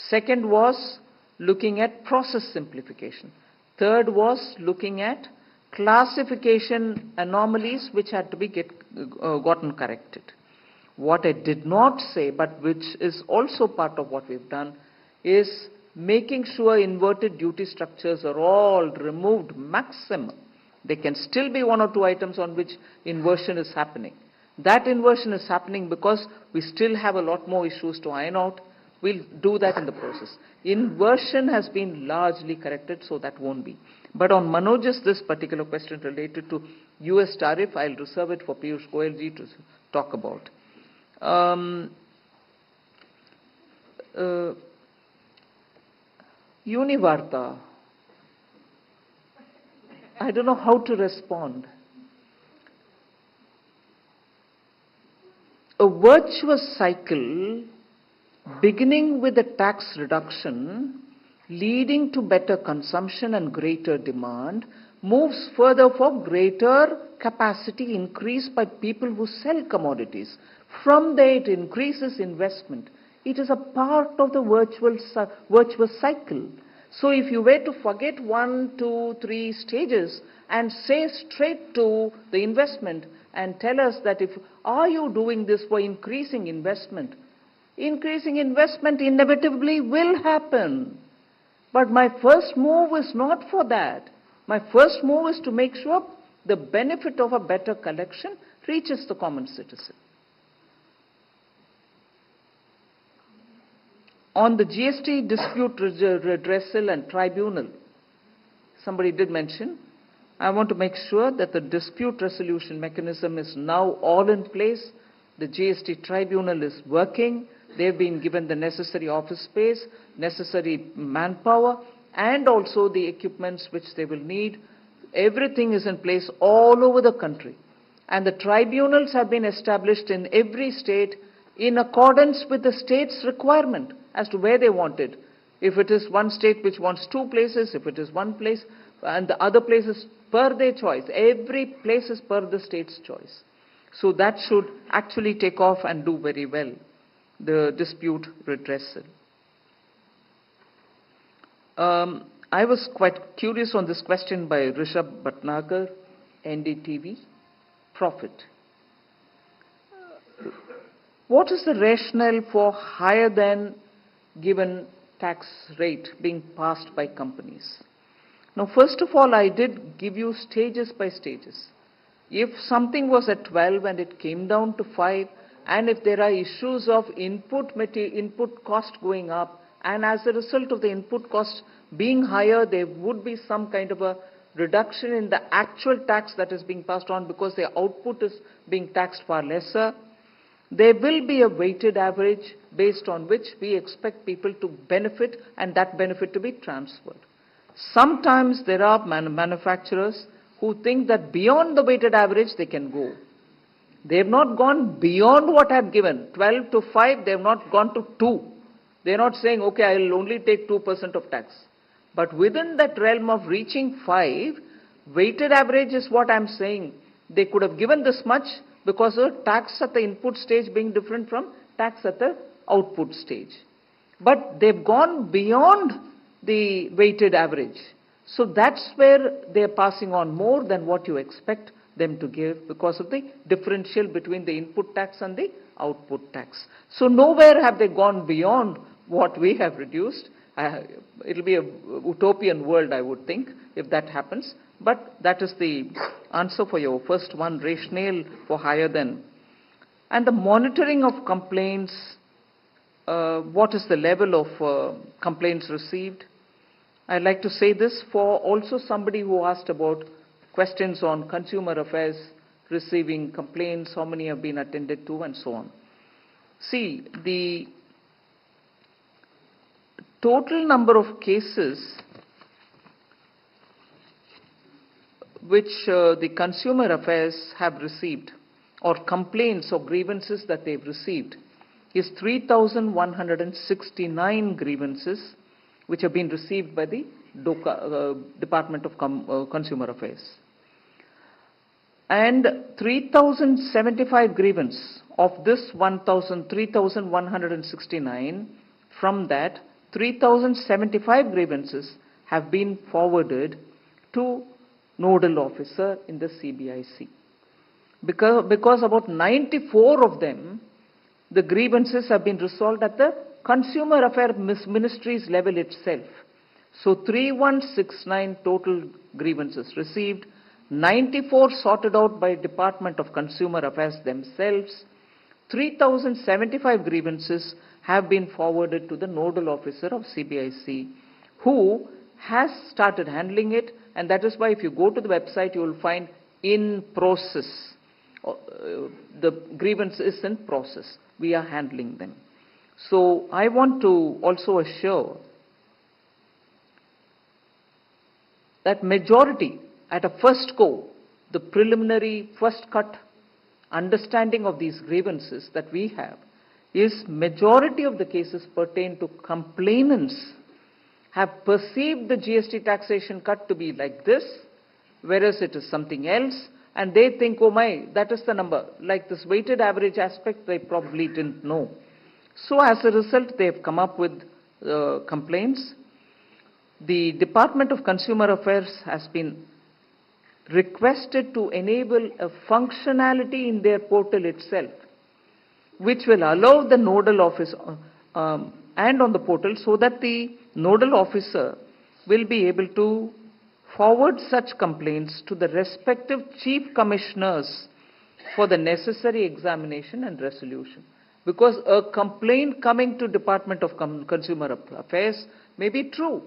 Second was looking at process simplification. Third was looking at classification anomalies which had to be gotten corrected. What I did not say, but which is also part of what we've done, is making sure inverted duty structures are all removed maximum. There can still be one or two items on which inversion is happening. That inversion is happening because we still have a lot more issues to iron out. We'll do that in the process. Inversion has been largely corrected, so that won't be. But on Manoj's this particular question related to US tariff, I'll reserve it for Piyush Goyal ji to talk about. Univarta. I don't know how to respond. A virtuous cycle beginning with a tax reduction, leading to better consumption and greater demand, moves further for greater capacity increase by people who sell commodities. From there it increases investment. It is a part of the virtuous cycle. So if you were to forget 1, 2, 3 stages and say straight to the investment and tell us that are you doing this for increasing investment? Increasing investment inevitably will happen. But my first move is not for that. My first move is to make sure the benefit of a better collection reaches the common citizen. On the GST dispute redressal and tribunal, somebody did mention, I want to make sure that the dispute resolution mechanism is now all in place. The GST tribunal is working. They've been given the necessary office space, necessary manpower, and also the equipments which they will need. Everything is in place all over the country. And the tribunals have been established in every state in accordance with the state's requirement as to where they want it. If it is one state which wants 2 places, if it is 1 place, and the other places per their choice. Every place is per the state's choice. So that should actually take off and do very well, the dispute redressal. I was quite curious on this question by Rishabh Bhatnagar, NDTV, profit. What is the rationale for higher than given tax rate being passed by companies? Now, first of all, I did give you stages by stages. If something was at 12 and it came down to 5, and if there are issues of input cost going up, and as a result of the input cost being higher, there would be some kind of a reduction in the actual tax that is being passed on because their output is being taxed far lesser. There will be a weighted average based on which we expect people to benefit and that benefit to be transferred. Sometimes there are manufacturers who think that beyond the weighted average they can go. They have not gone beyond what I have given. 12 to 5, they have not gone to 2. They are not saying, okay, I will only take 2% of tax. But within that realm of reaching 5, weighted average is what I am saying. They could have given this much because of tax at the input stage being different from tax at the output stage. But they've gone beyond the weighted average. So that's where they're passing on more than what you expect them to give because of the differential between the input tax and the output tax. So nowhere have they gone beyond what we have reduced. It'll be a utopian world, I would think, if that happens. But that is the answer for your first one, rationale for higher than. And the monitoring of complaints, what is the level of complaints received? I'd like to say this for also somebody who asked about questions on consumer affairs, receiving complaints, how many have been attended to, and so on. See, the total number of cases which the consumer affairs have received, or complaints or grievances that they've received, is 3,169 grievances which have been received by the Department of Consumer Affairs. And 3,075 grievance of this 3,169, from that 3,075 grievances have been forwarded to nodal officer in the CBIC. Because about 94 of them, the grievances have been resolved at the Consumer Affairs Ministry's level itself. So 3,169 total grievances received, 94 sorted out by Department of Consumer Affairs themselves, 3,075 grievances have been forwarded to the nodal officer of CBIC, who has started handling it, and that is why if you go to the website, you will find in process. The grievance is in process. We are handling them. So I want to also assure that majority at a first go, the preliminary first cut understanding of these grievances that we have is majority of the cases pertain to complainants have perceived the GST taxation cut to be like this, whereas it is something else, and they think, oh my, that is the number. Like this weighted average aspect, they probably didn't know. So as a result, they have come up with complaints. The Department of Consumer Affairs has been requested to enable a functionality in their portal itself, which will allow the nodal office and on the portal, so that the nodal officer will be able to forward such complaints to the respective chief commissioners for the necessary examination and resolution. Because a complaint coming to Department of Consumer Affairs may be true,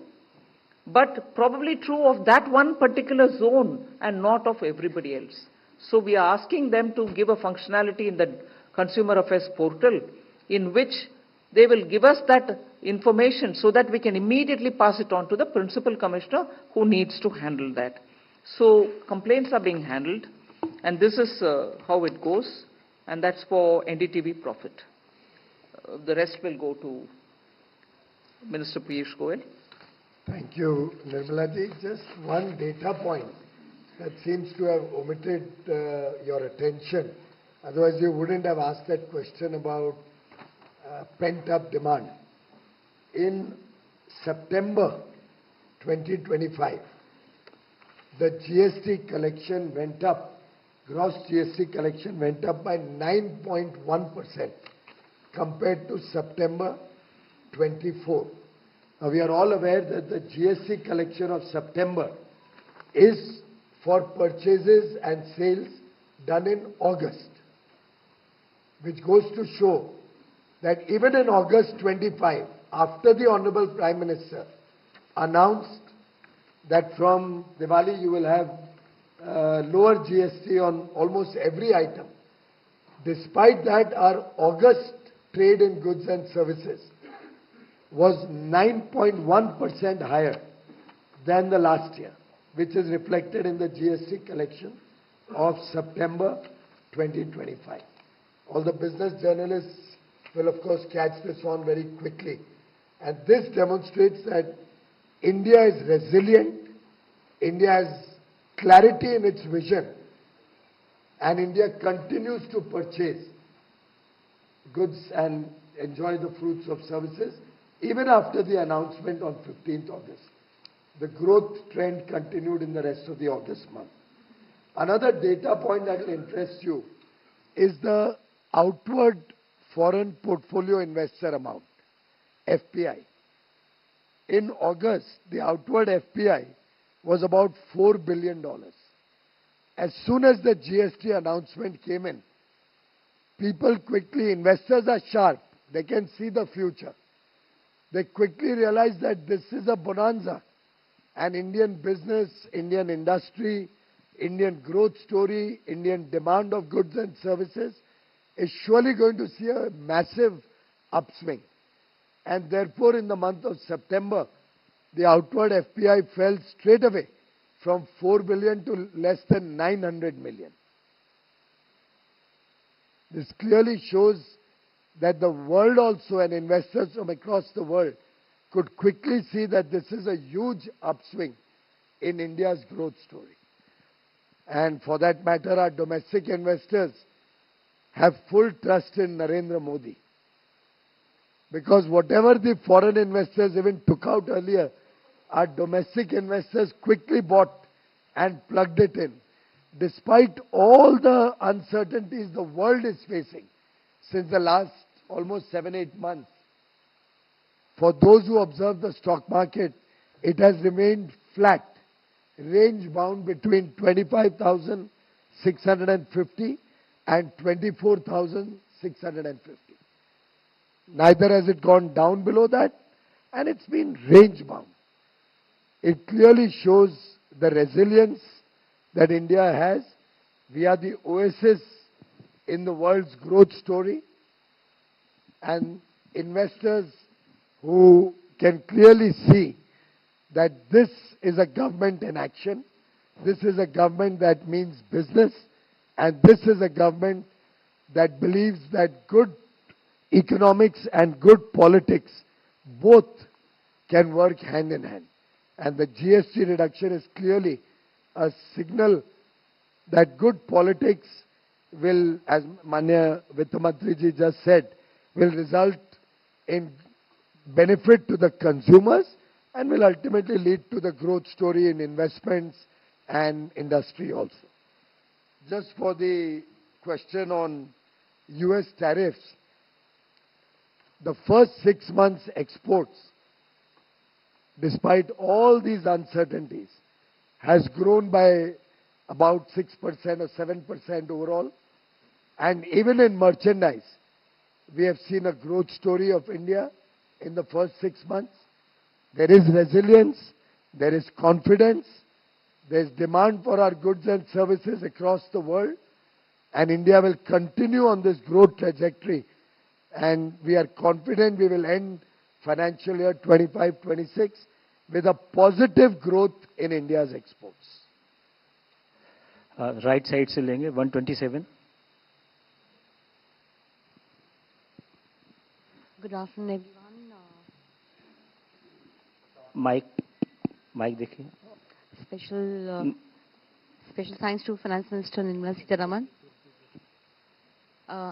but probably true of that one particular zone and not of everybody else. So we are asking them to give a functionality in the Consumer Affairs portal in which they will give us that information so that we can immediately pass it on to the principal commissioner who needs to handle that. So complaints are being handled, and this is how it goes, and that's for NDTV profit. The rest will go to Minister Piyush Goyal. Thank you, Nirmala ji. Just one data point that seems to have omitted your attention. Otherwise, you wouldn't have asked that question about pent-up demand. In September 2025, the GST collection went up, gross GST collection went up by 9.1% compared to September 24. Now, we are all aware that the GST collection of September is for purchases and sales done in August, which goes to show that even in August 25, after the Honorable Prime Minister announced that from Diwali you will have lower GST on almost every item, despite that our August trade in goods and services was 9.1% higher than the last year, which is reflected in the GST collection of September 2025. All the business journalists will of course catch this on very quickly. And this demonstrates that India is resilient, India has clarity in its vision, and India continues to purchase goods and enjoy the fruits of services even after the announcement on 15th August. The growth trend continued in the rest of the August month. Another data point that will interest you is the outward foreign portfolio investor amount, FPI. In August, the outward FPI was about $4 billion. As soon as the GST announcement came in, people quickly, investors are sharp, they can see the future. They quickly realized that this is a bonanza, and Indian business, Indian industry, Indian growth story, Indian demand of goods and services is surely going to see a massive upswing. And therefore, in the month of September, the outward FPI fell straight away from 4 billion to less than 900 million. This clearly shows that the world also, and investors from across the world, could quickly see that this is a huge upswing in India's growth story. and for that matter, our domestic investors have full trust in Narendra Modi. Because whatever the foreign investors even took out earlier, our domestic investors quickly bought and plugged it in. Despite all the uncertainties the world is facing since the last almost 7-8 months, for those who observe the stock market, it has remained flat, range bound between 25,650 and 24,650. Neither has it gone down below that, and it's been range bound. It clearly shows the resilience that India has. We are the oasis in the world's growth story, and investors who can clearly see that this is a government in action, this is a government that means business, and this is a government that believes that good economics and good politics both can work hand in hand. And the GST reduction is clearly a signal that good politics will, as Manya Vittamantriji ji just said, will result in benefit to the consumers and will ultimately lead to the growth story in investments and industry also. Just for the question on US tariffs, the first 6 months exports, despite all these uncertainties, has grown by about 6% or 7% overall. And even in merchandise, we have seen a growth story of India in the first 6 months. There is resilience, there is confidence, there is demand for our goods and services across the world, and India will continue on this growth trajectory. And we are confident we will end financial year 25-26 with a positive growth in India's exports. Right side से लेंगे 127. Good afternoon, everyone. Mic देखिए. Special thanks to Finance Minister Nirmala Sitharaman.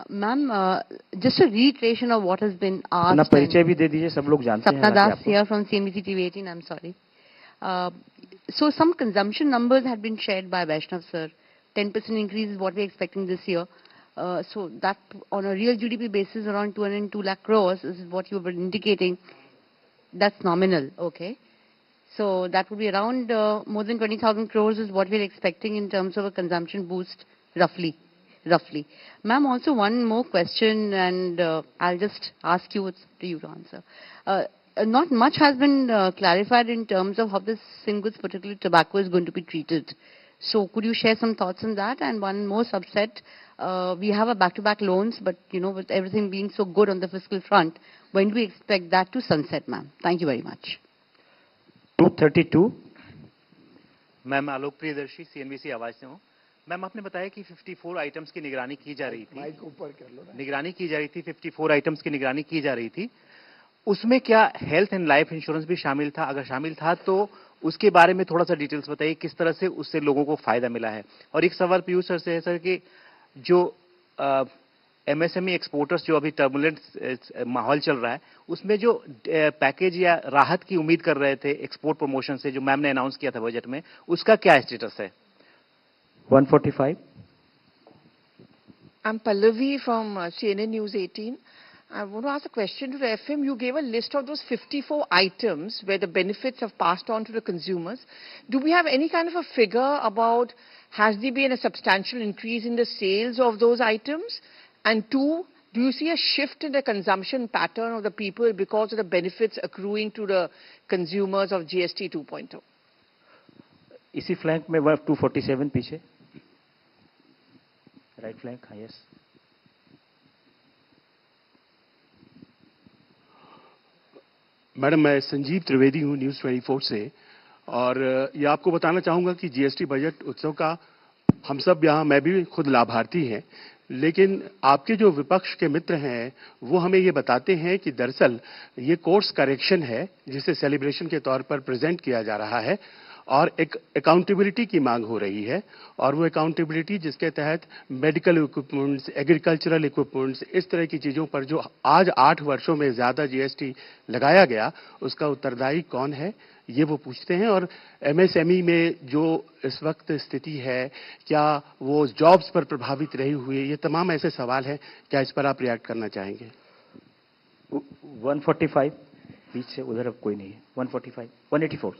Ma'am, just a reiteration of what has been asked. अपना परिचय भी दे दीजिए, सब लोग जानते हैं. Sapna Das here from CNBC TV 18. I'm sorry. So some consumption numbers had been shared by Vaishnaw sir. 10% increase is what we're expecting this year. So that on a real GDP basis around 202 lakh crores is what you were indicating. That's nominal, okay. So that would be around more than 20,000 crores is what we're expecting in terms of a consumption boost, roughly. Ma'am, also one more question, and I'll just ask you, it's to you to answer. Not much has been clarified in terms of how this singles, particularly tobacco, is going to be treated. So could you share some thoughts on that? And one more subset, we have a back-to-back loans, but with everything being so good on the fiscal front, when do we expect that to sunset, ma'am? Thank you very much. 232. Ma'am Alok Priyadarshi CNBC आवाज से हूँ. Ma'am आपने बताया कि 54 items की निगरानी की जा रही थी. माइक ऊपर कर लो ना. निगरानी की जा रही थी, 54 आइटम्स की निगरानी की जा रही थी. उसमें क्या हेल्थ एंड लाइफ इंश्योरेंस भी शामिल था? अगर शामिल था तो उसके बारे में थोड़ा सा डिटेल्स बताइए, किस तरह से उससे लोगों को फायदा मिला है. और एक सवाल पीयूष सर से है सर कि जो MSME एक्सपोर्टर्स जो अभी टर्बुलेंट माहौल चल रहा है, उसमें जो पैकेज या राहत की उम्मीद कर रहे थे एक्सपोर्ट प्रमोशन से, जो मैम ने अनाउंस किया था बजट में, उसका क्या स्टेटस है? 145. I'm Pallavi from CNN News 18. I want to ask a question to the FM. You gave a list of those 54 items where the benefits have passed on to the consumers. Do we have any kind of a figure about, has there been a substantial increase in the sales of those items? And two, do you see a shift in the consumption pattern of the people because of the benefits accruing to the consumers of GST 2.0? इसी flank में 247 पीछे. Right flank, हाँ, yes. Madam, मैं संजीव त्रिवेदी हूँ news 24 से, और ये आपको बताना चाहूँगा कि जीएसटी बजट उत्सव का हम सब यहाँ, मैं भी खुद लाभार्थी हैं, लेकिन आपके जो विपक्ष के मित्र हैं वो हमें ये बताते हैं कि दरअसल ये कोर्स करेक्शन है जिसे सेलिब्रेशन के तौर पर प्रेजेंट किया जा रहा है, और एक अकाउंटेबिलिटी की मांग हो रही है, और वो अकाउंटेबिलिटी जिसके तहत मेडिकल इक्विपमेंट्स, एग्रीकल्चरल इक्विपमेंट्स, इस तरह की चीजों पर जो आज 8 वर्षों में ज्यादा जीएसटी लगाया गया, उसका उत्तरदायी कौन है, ये वो पूछते हैं। और एमएसएमई में जो इस वक्त स्थिति है, क्या वो जॉब्स पर प्रभावित रही हुई है, ये तमाम ऐसे सवाल हैं। क्या इस पर आप रिएक्ट करना चाहेंगे? 145 बीच से उधर अब कोई नहीं है। 145, 184।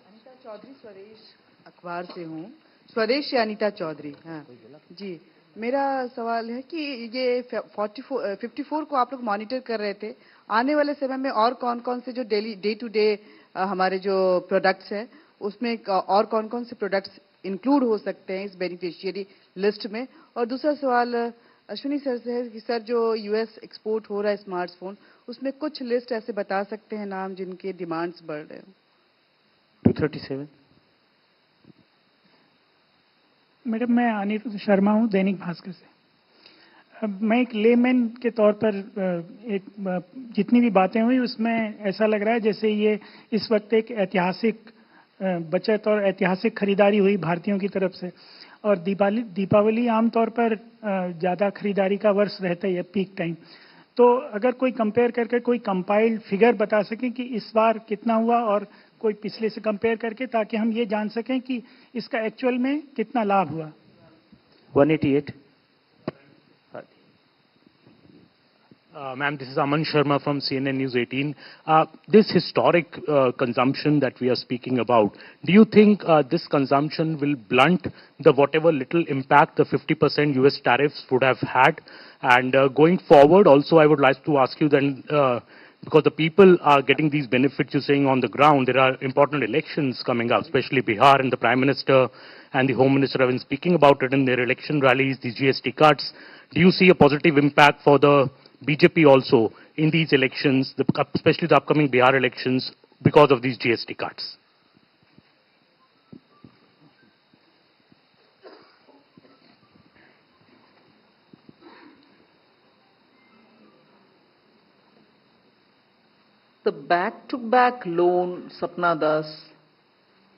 अनीता चौधरी, स्वदेश अखबार से हूँ। स्वदेश से अनीता चौधरी। हाँ जी, मेरा सवाल है कि ये 54 को आप लोग मॉनिटर कर रहे थे, आने वाले समय में और कौन कौन से जो डे टू डे हमारे जो प्रोडक्ट्स हैं उसमें और कौन कौन से प्रोडक्ट्स इंक्लूड हो सकते हैं इस बेनिफिशियरी लिस्ट में? और दूसरा सवाल अश्विनी सर से है कि सर जो यूएस एक्सपोर्ट हो रहा है स्मार्टफोन, उसमें कुछ लिस्ट ऐसे बता सकते हैं नाम जिनके डिमांड्स बढ़ रहे हो? 237। मैडम, मैं अनिरुद्ध शर्मा हूँ, दैनिक भास्कर से। मैं एक लेमैन के तौर पर जितनी भी बातें हुई उसमें ऐसा लग रहा है जैसे ये इस वक्त एक ऐतिहासिक बचत और ऐतिहासिक खरीदारी हुई भारतीयों की तरफ से, और दीपावली आमतौर पर ज़्यादा खरीदारी का वर्ष रहता है, पीक टाइम। तो अगर कोई कंपेयर करके कोई कंपाइल्ड फिगर बता सकें कि इस बार कितना हुआ और कोई पिछले से कंपेयर करके, ताकि हम ये जान सकें कि इसका एक्चुअल में कितना लाभ हुआ। 188। Ma'am, this is Aman Sharma from CNN News 18. This historic consumption that we are speaking about, do you think this consumption will blunt the whatever little impact the 50% US tariffs would have had? And going forward, also, I would like to ask you then, because the people are getting these benefits, you're saying on the ground, there are important elections coming up, especially Bihar, and the Prime Minister and the Home Minister have been speaking about it in their election rallies, these GST cuts. Do you see a positive impact for the BJP also in these elections, especially the upcoming Bihar elections, because of these GST cuts? The back-to-back loan, Sapna Das,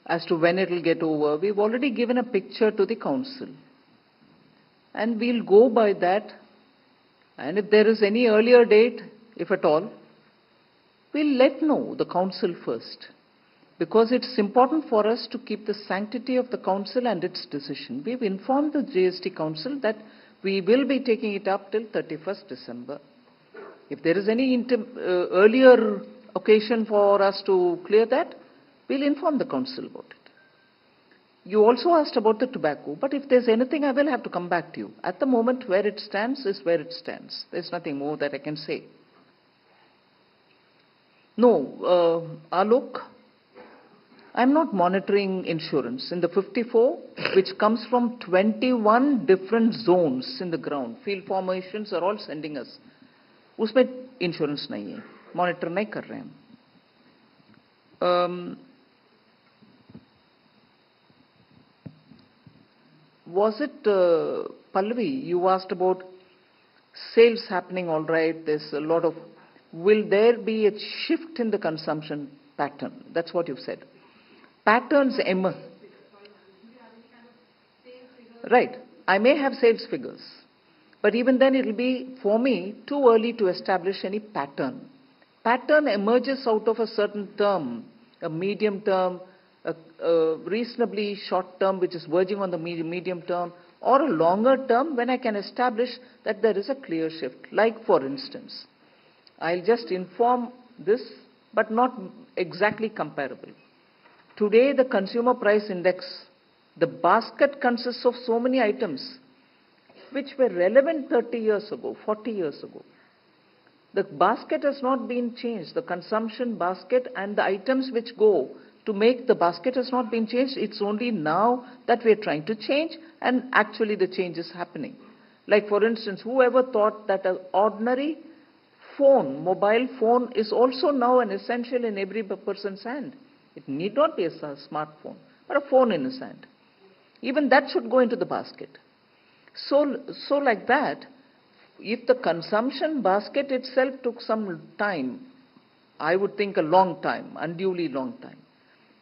as to when it will get over, we've already given a picture to the council. And we'll go by that. And if there is any earlier date, if at all, we'll let know the council first. Because it's important for us to keep the sanctity of the council and its decision. We've informed the GST council that we will be taking it up till 31st December. If there is any earlier occasion for us to clear that, we'll inform the council about it. You also asked about the tobacco, but if there's anything, I will have to come back to you. At the moment, where it stands is where it stands. There's nothing more that I can say. No, Alok, I'm not monitoring insurance. In the 54, which comes from 21 different zones in the ground, field formations are all sending us. उसमें insurance नहीं है, monitor नहीं कर रहे हैं. Was it Pallavi? You asked about sales happening all right. There's a lot of. Will there be a shift in the consumption pattern? That's what you've said. Patterns emerge. Right. I may have sales figures, but even then it will be, for me, too early to establish any pattern. Pattern emerges out of a certain term, a medium term, a reasonably short term which is verging on the medium term, or a longer term when I can establish that there is a clear shift. Like for instance, I'll just inform this, but not exactly comparable. Today the consumer price index, the basket consists of so many items which were relevant 30 years ago, 40 years ago. The basket has not been changed. The consumption basket and the items which go to make the basket has not been changed. It's only now that we're trying to change, and actually the change is happening. Like for instance, whoever thought that an ordinary phone, mobile phone, is also now an essential in every person's hand. It need not be a smartphone, but a phone in his hand. Even that should go into the basket. So like that, if the consumption basket itself took some time, I would think a long time, unduly long time.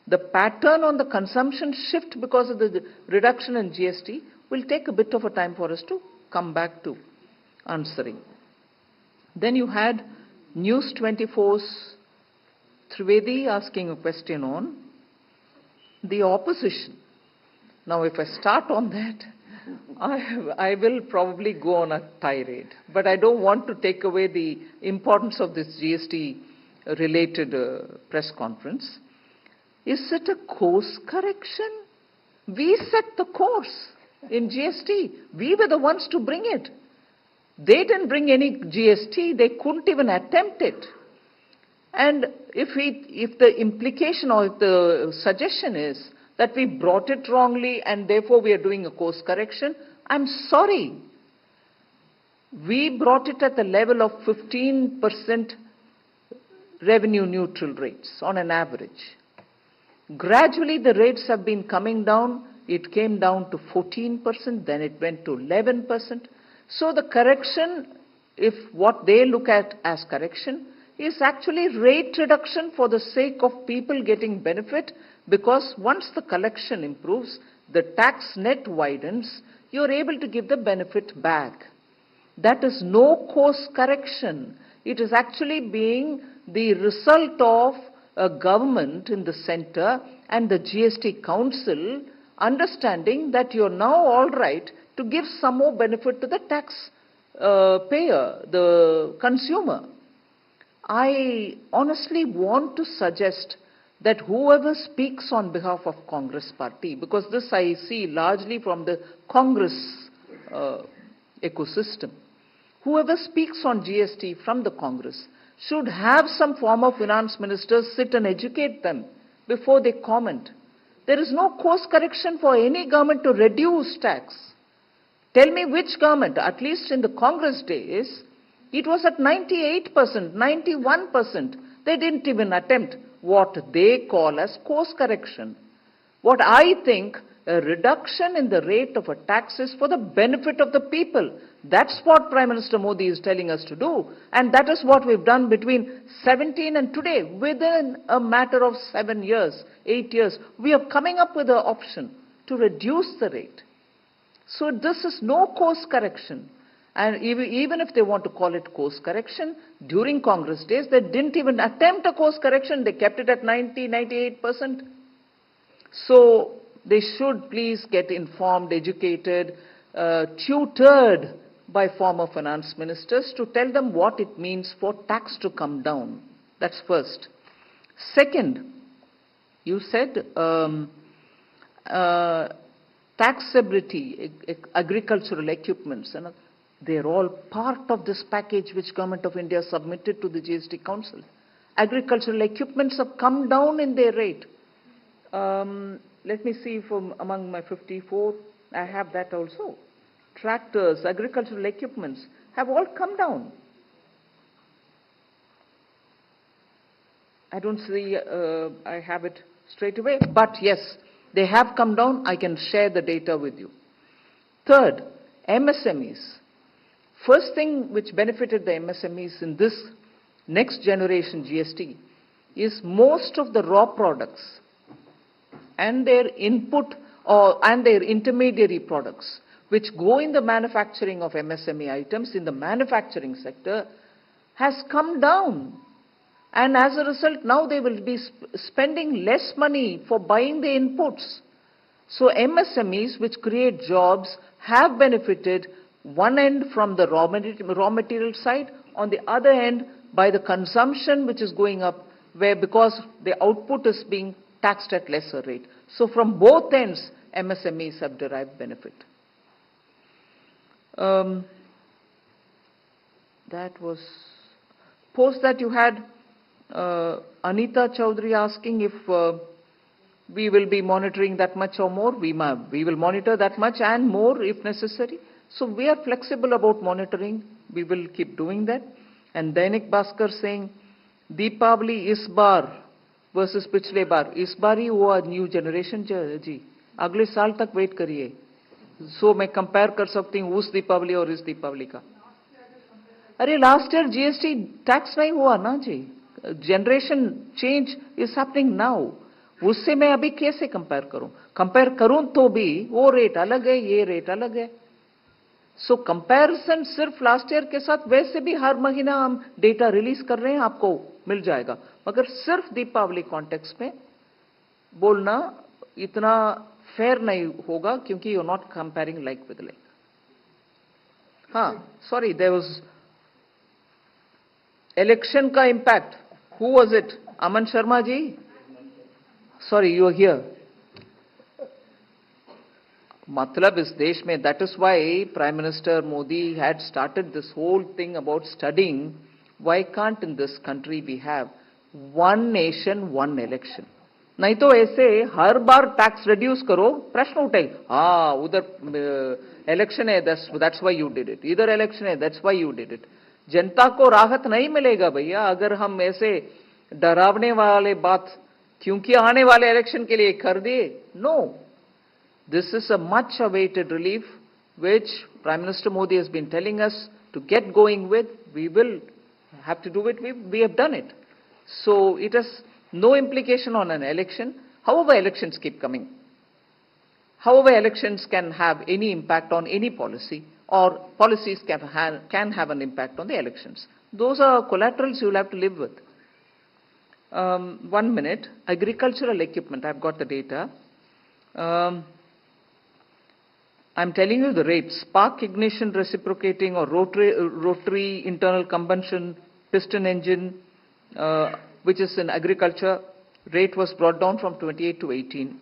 The pattern on the consumption shift because of the reduction in GST will take a bit of a time for us to come back to answering. Then you had News 24's Trivedi asking a question on the opposition. Now, if I start on that, I will probably go on a tirade. But I don't want to take away the importance of this GST-related press conference. Is it a course correction? We set the course in GST. We were the ones to bring it. They didn't bring any GST. They couldn't even attempt it. And if the implication or if the suggestion is that we brought it wrongly and therefore we are doing a course correction, I'm sorry. We brought it at the level of 15% revenue neutral rates on an average. Gradually the rates have been coming down. It came down to 14%, then it went to 11%. So the correction, if what they look at as correction, is actually rate reduction for the sake of people getting benefit, because once the collection improves, the tax net widens, you're able to give the benefit back. That is no course correction. It is actually being the result of a government in the center and the GST Council understanding that you're now all right to give some more benefit to the tax payer, the consumer. I honestly want to suggest that whoever speaks on behalf of Congress party, because this I see largely from the Congress ecosystem, whoever speaks on GST from the Congress should have some former finance ministers sit and educate them before they comment. There is no course correction for any government to reduce tax. Tell me which government, at least in the Congress days, it was at 98%, 91%. They didn't even attempt what they call as course correction. What I think a reduction in the rate of a tax is for the benefit of the people. That's what Prime Minister Modi is telling us to do. And that is what we've done between 17 and today. Within a matter of 7 years, 8 years, we are coming up with an option to reduce the rate. So this is no course correction. And even if they want to call it course correction, during Congress days, they didn't even attempt a course correction. They kept it at 90, 98%. So they should please get informed, educated, tutored by former finance ministers to tell them what it means for tax to come down. That's first. Second, you said taxability, agricultural equipments, and they're all part of this package which Government of India submitted to the GST Council. Agricultural equipments have come down in their rate. Let me see from among my 54, I have that also. Tractors, agricultural equipments have all come down. I don't see, I have it straight away, but yes, they have come down. I can share the data with you. Third, MSMEs. First thing which benefited the MSMEs in this next generation GST is most of the raw products and their input and their intermediary products which go in the manufacturing of MSME items in the manufacturing sector has come down. And as a result, now they will be spending less money for buying the inputs. So MSMEs, which create jobs, have benefited one end from the raw material side, on the other end by the consumption which is going up, where because the output is being taxed at lesser rate. So from both ends, MSMEs have derived benefit. That was, post that you had Anita Chaudhary asking if we will be monitoring that much or more. We will monitor that much and more if necessary. So we are flexible about monitoring. We will keep doing that. And Dainik Bhaskar saying, Deepavali is bar versus पिछले बार. इस बार ही हुआ new generation जी. अगले साल तक wait करिए. So मैं compare कर सकती हूँ उस दीपावली और इस दीपावली का. अरे लास्ट ईयर जीएसटी टैक्स नहीं हुआ ना जी. Generation change is happening now. उससे मैं अभी कैसे कंपेयर करूं तो भी वो रेट अलग है, ये रेट अलग है. सो कंपैरिजन सिर्फ लास्ट ईयर के साथ, वैसे भी हर महीना हम डेटा रिलीज कर रहे हैं, आपको मिल जाएगा. मगर सिर्फ दीपावली कॉन्टेक्स्ट में बोलना इतना फेयर नहीं होगा, क्योंकि you are not comparing like with like. हाँ, सॉरी, देयर वाज इलेक्शन का impact. Who was it? Aman Sharma ji? Sorry, you are here. मतलब इस देश में, that is why prime minister Modi had started this whole thing about studying why can't in this country we have one nation one election. नहीं तो ऐसे हर बार tax reduce करो, प्रश्न उठेगा, हाँ उधर इलेक्शन है that's why you did it, इधर इलेक्शन है that's why you did it. जनता को राहत नहीं मिलेगा भैया अगर हम ऐसे डरावने वाले बात क्योंकि आने वाले इलेक्शन के लिए कर दिए. No, this is a much awaited relief which Prime Minister Modi has been telling us to get going with. We will have to do it. We have done it. So it has no implication on an election. However, elections keep coming. However, elections can have any impact on any policy, or policies can have an impact on the elections. Those are collaterals you will have to live with. 1 minute. Agricultural equipment, I've got the data. I'm telling you the rates. Spark ignition reciprocating or rotary internal combustion piston engine, which is in agriculture, rate was brought down from 28 to 18.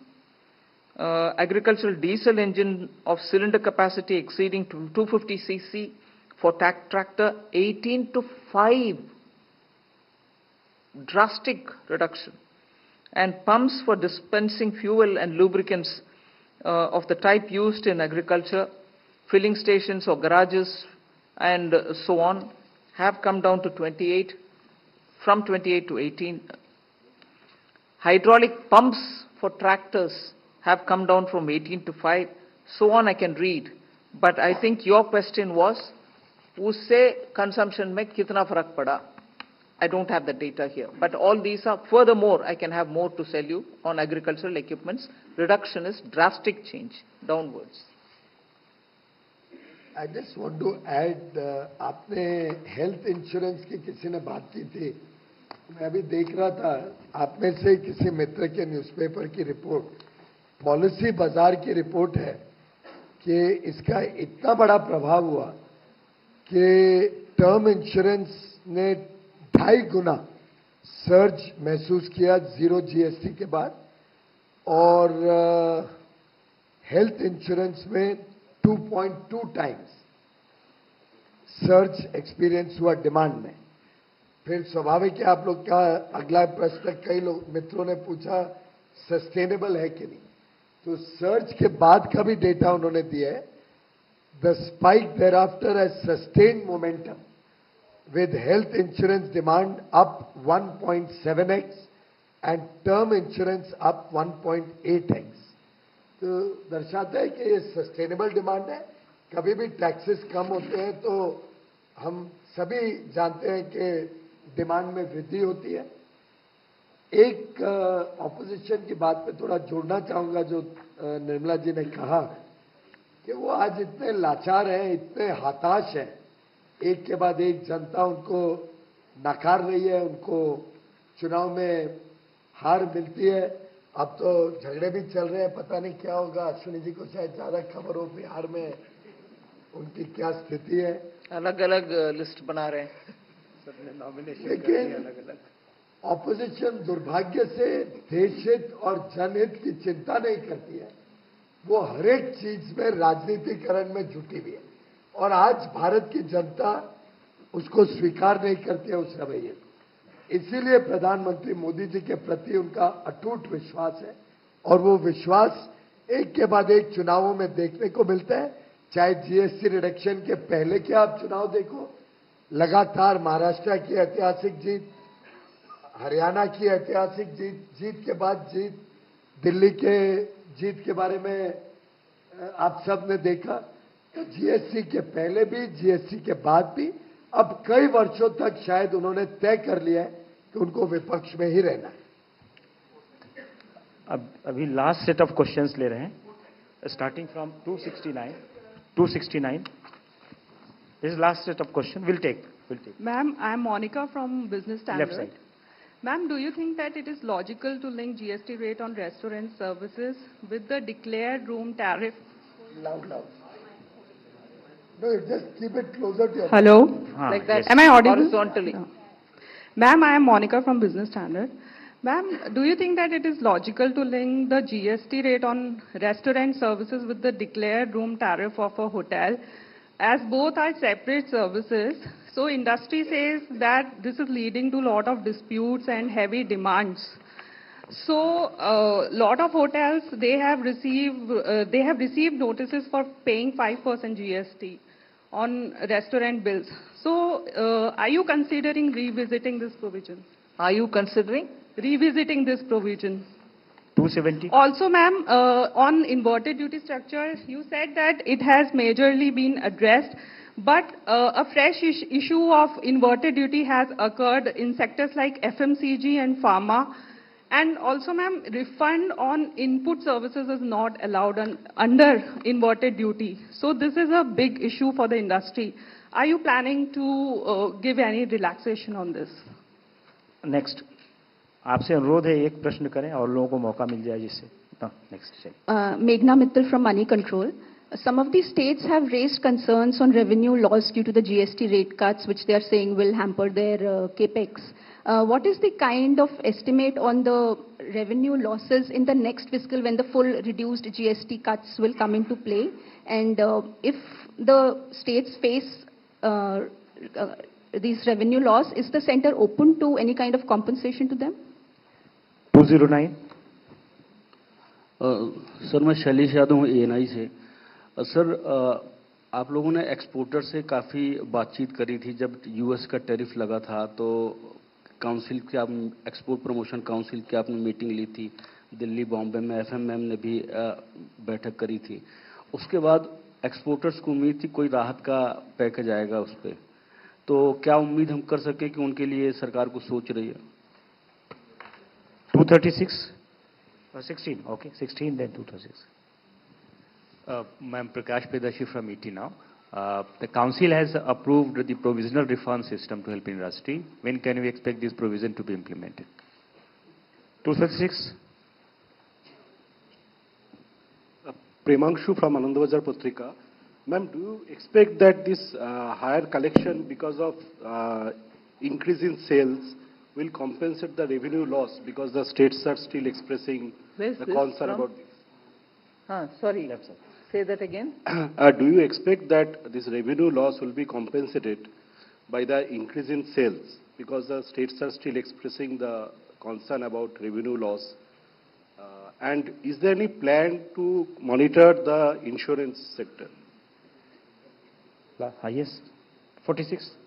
Agricultural diesel engine of cylinder capacity exceeding 250 cc for tractor, 18 to 5. Drastic reduction. And pumps for dispensing fuel and lubricants of the type used in agriculture, filling stations or garages and so on, have come down to 28, from 28 to 18. Hydraulic pumps for tractors have come down from 18 to 5. So on I can read. But I think your question was, usse consumption mein kitna farak pada? I don't have the data here. But all these are, furthermore, I can have more to tell you on agricultural equipments. Reduction is drastic change, downwards. I just want to add, आपने health insurance की किसी ने बात की थी. मैं अभी देख रहा था, आप में से किसी मित्र के न्यूज़पेपर की रिपोर्ट, पॉलिसी बाजार की रिपोर्ट है कि इसका इतना बड़ा प्रभाव हुआ कि टर्म इंश्योरेंस ने 2.5 गुना सर्ज महसूस किया जीरो जीएसटी के बाद, और हेल्थ इंश्योरेंस में 2.2 टाइम्स सर्ज एक्सपीरियंस हुआ डिमांड में. फिर स्वाभाविक है, आप लोग का अगला प्रश्न कई लोग मित्रों ने पूछा सस्टेनेबल है कि नहीं, तो सर्च के बाद का भी डेटा उन्होंने दिया है. The spike thereafter has sustained momentum with health insurance demand up 1.7x and term insurance up 1.8x. तो दर्शाता है कि ये सस्टेनेबल डिमांड है. कभी भी टैक्सेस कम होते हैं तो हम सभी जानते हैं कि डिमांड में वृद्धि होती है. एक ऑपोजिशन की बात पे थोड़ा जोड़ना चाहूंगा, जो निर्मला जी ने कहा कि वो आज इतने लाचार हैं, इतने हताश हैं, एक के बाद एक जनता उनको नकार रही है, उनको चुनाव में हार मिलती है. अब तो झगड़े भी चल रहे हैं, पता नहीं क्या होगा. अश्विनी जी को शायद ज्यादा खबर हो बिहार में उनकी क्या स्थिति है. अलग अलग लिस्ट बना रहे हैं सबने नॉमिनेशन. लेकिन अलग अलग ऑपोजिशन दुर्भाग्य से देश हित और जनहित की चिंता नहीं करती है. वो हर एक चीज में राजनीतिकरण में जुटी हुई है, और आज भारत की जनता उसको स्वीकार नहीं करती है, उस रवैये को. इसीलिए प्रधानमंत्री मोदी जी के प्रति उनका अटूट विश्वास है, और वो विश्वास एक के बाद एक चुनावों में देखने को मिलता है. चाहे जीएसटी रिडक्शन के पहले के आप चुनाव देखो, लगातार महाराष्ट्र की ऐतिहासिक जीत, हरियाणा की ऐतिहासिक जीत के बाद जीत, दिल्ली के जीत के बारे में आप सब ने देखा. तो जीएसटी के पहले भी, जीएसटी के बाद भी, अब कई वर्षों तक शायद उन्होंने तय कर लिया है कि उनको विपक्ष में ही रहना है। अब अभी लास्ट सेट ऑफ क्वेश्चंस ले रहे हैं, starting from 269 this last set of question will take Ma'am, I am Monica from Business Standard. Left side. Ma'am, do you think that it is logical to link GST rate on restaurant services with the declared room tariff? Loud. No, just keep it closer to your Hello? Like that. Yes. Am I audible? Horizontally. Yeah. Ma'am, I am Monica from Business Standard. Ma'am, do you think that it is logical to link the GST rate on restaurant services with the declared room tariff of a hotel, as both are separate services? So industry says that this is leading to a lot of disputes and heavy demands. So lot of hotels, they have received notices for paying 5% GST on restaurant bills. So are you considering revisiting this provision? Are you considering? Revisiting this provision. 270. Also, ma'am, on inverted duty structure, you said that it has majorly been addressed, but a fresh issue of inverted duty has occurred in sectors like FMCG and pharma. And also, ma'am, refund on input services is not allowed under inverted duty. So this is a big issue for the industry. Are you planning to give any relaxation on this? Next आपसे अनुरोध है एक प्रश्न करें और लोगों को मौका मिल जाए जिससे next Meghna Mittal from Money Control. Some of the states have raised concerns on revenue loss due to the GST rate cuts, which they are saying will hamper their capex. What is the kind of estimate on the revenue losses in the next fiscal when the full reduced GST cuts will come into play? And if the states face these revenue loss, is the center open to any kind of compensation to them? 209. Sir मैं शैलेश यादव हूँ ANI से। Sir आप लोगों ने exporter से काफ़ी बातचीत करी थी जब US का टैरिफ लगा था, तो काउंसिल की आप एक्सपोर्ट प्रमोशन काउंसिल की आपने मीटिंग ली थी दिल्ली बॉम्बे में, FMM ने भी बैठक करी थी। उसके बाद एक्सपोर्टर्स को उम्मीद थी कोई राहत का पैकेज आएगा उस पर, तो क्या उम्मीद हम कर सके कि उनके लिए सरकार को सोच रही है? 236 16 okay 16 then 236. Ma'am, Prakash Pedashi from ET now. The council has approved the provisional refund system to help industry. When can we expect this provision to be implemented? 236. Premanshu from Anandabazar Patrika. Ma'am, do you expect that this higher collection because of increase in sales will compensate the revenue loss because the states are still expressing the concern about this? Sorry, say that again. Do you expect that this revenue loss will be compensated by the increase in sales because the states are still expressing the concern about revenue loss? And is there any plan to monitor the insurance sector? Highest 46.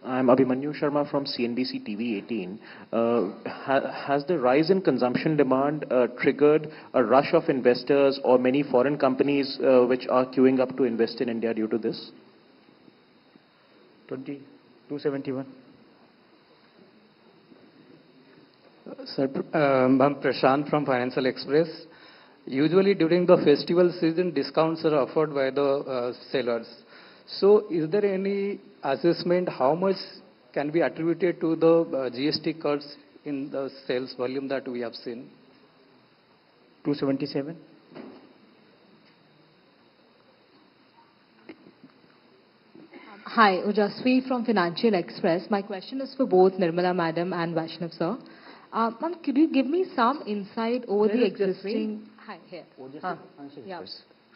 I'm Abhimanyu Sharma from CNBC TV 18. Has the rise in consumption demand triggered a rush of investors or many foreign companies which are queuing up to invest in India due to this? 271. Sir, I'm Prashant from Financial Express. Usually during the festival season, discounts are offered by the sellers. So is there any assessment how much can be attributed to the GST cuts in the sales volume that we have seen? 277. Hi, Ujasvi from Financial Express. My question is for both Nirmala Madam and Vaishnaw Sir. Ma'am, could you give me some insight over the existing... Hi, here. Yeah.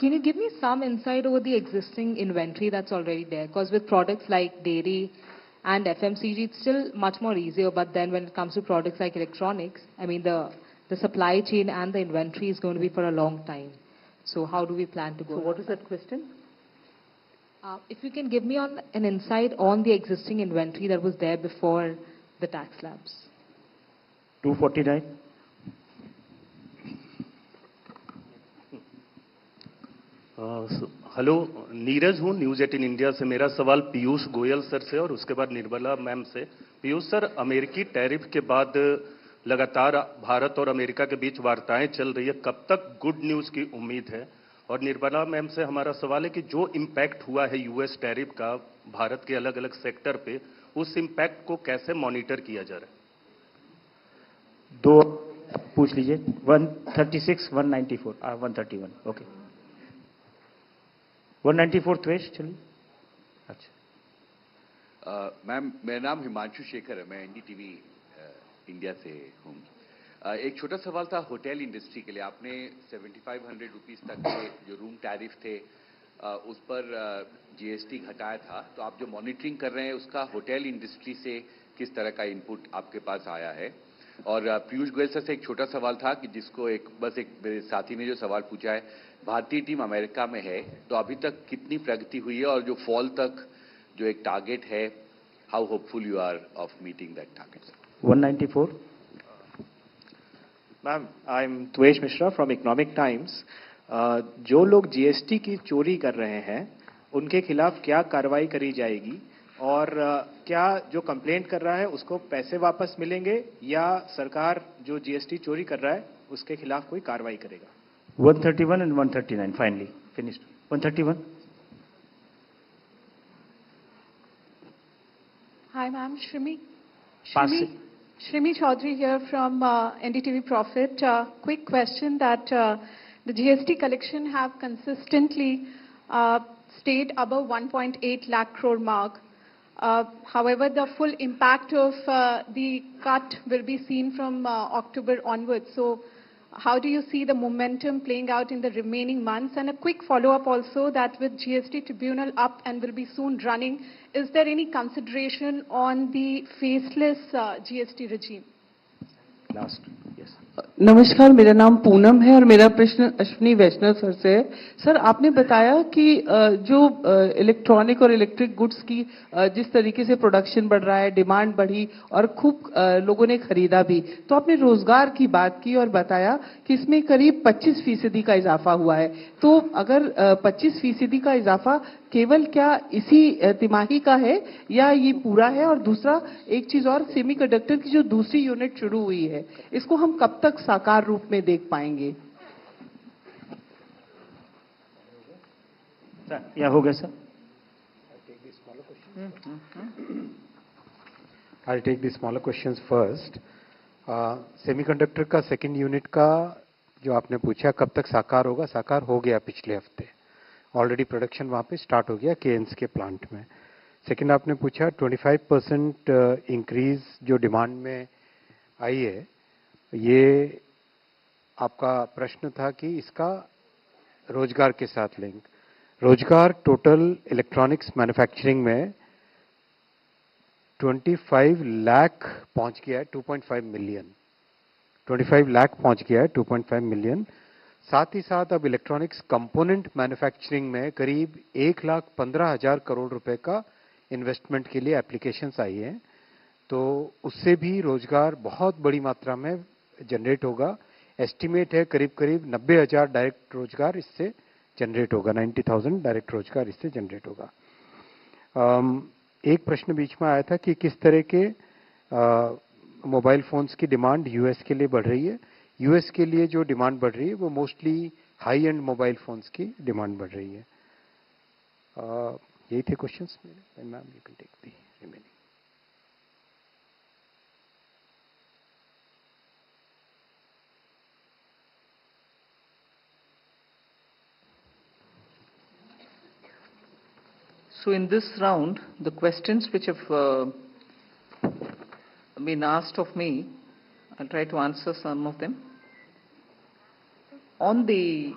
Can you give me some insight over the existing inventory that's already there? Because with products like dairy and FMCG, it's still much more easier. But then when it comes to products like electronics, I mean, the supply chain and the inventory is going to be for a long time. So how do we plan to go? So what is that question? If you can give me an insight on the existing inventory that was there before the tax slabs. 249. Hello, Neeraj हूँ news 18 India से। मेरा सवाल Piyush Goyal sir से और उसके बाद Nirmala ma'am से Piyush sir, अमेरिकी टैरिफ के बाद लगातार भारत और अमेरिका के बीच वार्ताएं चल रही है, कब तक गुड न्यूज की उम्मीद है? और निर्मला मैम से हमारा सवाल है कि जो इम्पैक्ट हुआ है यूएस टैरिफ का भारत के अलग अलग सेक्टर पे, उस इम्पैक्ट को कैसे मॉनिटर किया जा रहा है? दो पूछ लीजिए, 136, 194, 131, ओके। 194 त्वेश, चलिए। अच्छा मैम, मेरा नाम हिमांशु शेखर है, मैं एनडीटीवी इंडिया से हूँ। एक छोटा सवाल था होटल इंडस्ट्री के लिए। आपने 7500 रुपीस तक के जो रूम टैरिफ थे उस पर जीएसटी घटाया था, तो आप जो मॉनिटरिंग कर रहे हैं उसका होटल इंडस्ट्री से किस तरह का इनपुट आपके पास आया है? और पीयूष गोयल सर से एक छोटा सवाल था कि जिसको एक मेरे साथी ने जो सवाल पूछा है, भारतीय टीम अमेरिका में है, तो अभी तक कितनी प्रगति हुई है और जो फॉल तक जो एक टारगेट है, how hopeful you are of meeting that target? 194. Ma'am, I am Tvesh Mishra from Economic Times. जो लोग जीएसटी की चोरी कर रहे हैं उनके खिलाफ क्या कार्रवाई करी जाएगी, और क्या जो कंप्लेंट कर रहा है उसको पैसे वापस मिलेंगे, या सरकार जो जीएसटी चोरी कर रहा है उसके खिलाफ कोई कार्रवाई करेगा? 131 and 139, finally finished. 131. Hi, ma'am. Shrimi Pass. Chaudhary here from NDTV Profit. Quick question that the GST collection have consistently stayed above 1.8 lakh crore mark. However, the full impact of the cut will be seen from October onwards. So how do you see the momentum playing out in the remaining months? And a quick follow-up also, that with GST tribunal up and will be soon running, is there any consideration on the faceless GST regime? Last, yes. नमस्कार, मेरा नाम पूनम है और मेरा प्रश्न अश्विनी वैष्णव sir से है। Sir, आपने बताया कि जो इलेक्ट्रॉनिक और इलेक्ट्रिक गुड्स की जिस तरीके से प्रोडक्शन बढ़ रहा है, डिमांड बढ़ी और खूब लोगों ने खरीदा भी, तो आपने रोजगार की बात की और बताया कि इसमें करीब 25% का इजाफा हुआ है। तो अगर 25% का इजाफा केवल क्या इसी तिमाही का है या ये पूरा है? और दूसरा एक चीज और, सेमीकंडक्टर की जो दूसरी यूनिट शुरू हुई है, इसको हम कब तक साकार रूप में देख पाएंगे? या हो गया sir? I'll take the smaller questions first. Semiconductor का सेकंड यूनिट का जो आपने पूछा कब तक साकार होगा, साकार हो गया पिछले हफ्ते। ऑलरेडी प्रोडक्शन वहाँ पे स्टार्ट हो गया केएनस के प्लांट में। सेकंड आपने पूछा 25% इंक्रीज जो डिमांड में आई है, ये आपका प्रश्न था कि इसका रोजगार के साथ लिंक। रोजगार टोटल इलेक्ट्रॉनिक्स मैन्युफैक्चरिंग में 25 लाख पहुंच गया है, 2.5 मिलियन। 25 लाख पहुंच गया है, 2.5 मिलियन। साथ ही साथ अब इलेक्ट्रॉनिक्स कंपोनेंट मैन्युफैक्चरिंग में करीब 1,15,000 करोड़ रुपए का इन्वेस्टमेंट के लिए एप्लीकेशंस आई हैं, तो उससे भी रोजगार बहुत बड़ी मात्रा में जनरेट होगा। एस्टिमेट है करीब करीब 90,000 डायरेक्ट रोजगार इससे जनरेट होगा, 90,000 डायरेक्ट रोजगार इससे जनरेट होगा। एक प्रश्न बीच में आया था कि किस तरह के मोबाइल फोन्स की डिमांड यूएस के लिए बढ़ रही है। यूएस के लिए जो डिमांड बढ़ रही है वो mostly high end mobile phones की डिमांड बढ़ रही है। यही थे क्वेश्चंस मेरे। Ma'am, you can take the remaining. So in this round, the questions which have been asked of me, I'll try to answer some of them. On the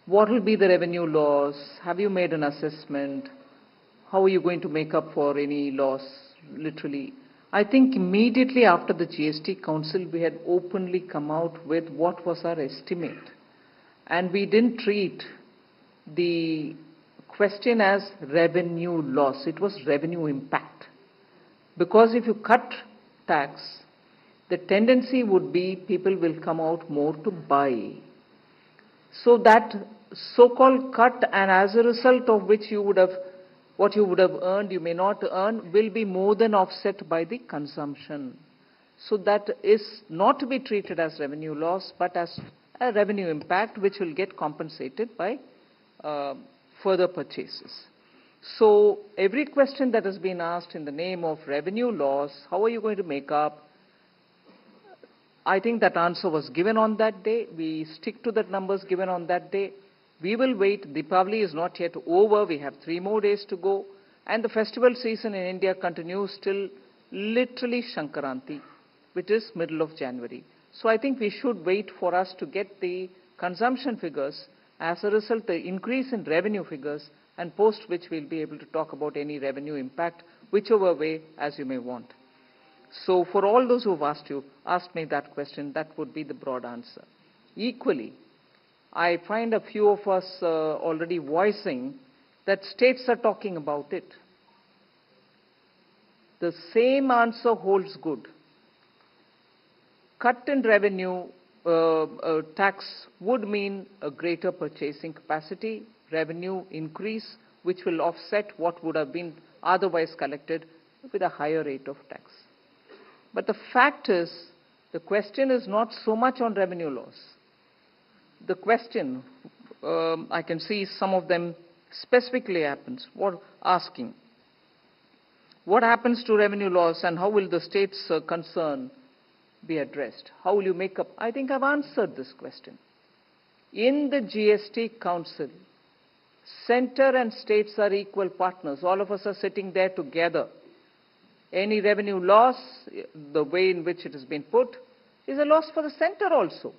what will be the revenue loss, have you made an assessment? How are you going to make up for any loss, literally? I think immediately after the GST Council, we had openly come out with what was our estimate. And we didn't treat the question as revenue loss, it was revenue impact. Because if you cut tax, the tendency would be people will come out more to buy. So that so-called cut, and as a result of which you would have what you would have earned, you may not earn, will be more than offset by the consumption. So that is not to be treated as revenue loss, but as a revenue impact, which will get compensated by further purchases. So every question that has been asked in the name of revenue loss, how are you going to make up? I think that answer was given on that day. We stick to the numbers given on that day. We will wait. Deepavali is not yet over. We have 3 more days to go. And the festival season in India continues till literally Shankaranti, which is middle of January. So I think we should wait for us to get the consumption figures, as a result the increase in revenue figures, and post which we'll be able to talk about any revenue impact, whichever way as you may want. So for all those who have asked me that question, that would be the broad answer. Equally, I find a few of us already voicing that states are talking about it. The same answer holds good. Cut in revenue tax would mean a greater purchasing capacity, revenue increase, which will offset what would have been otherwise collected with a higher rate of tax. But the fact is, the question is not so much on revenue loss. The question, I can see some of them specifically asking, what happens to revenue loss and how will the state's concern be addressed? How will you make up? I think I've answered this question. In the GST Council, center and states are equal partners. All of us are sitting there together. Any revenue loss, the way in which it has been put, is a loss for the center also.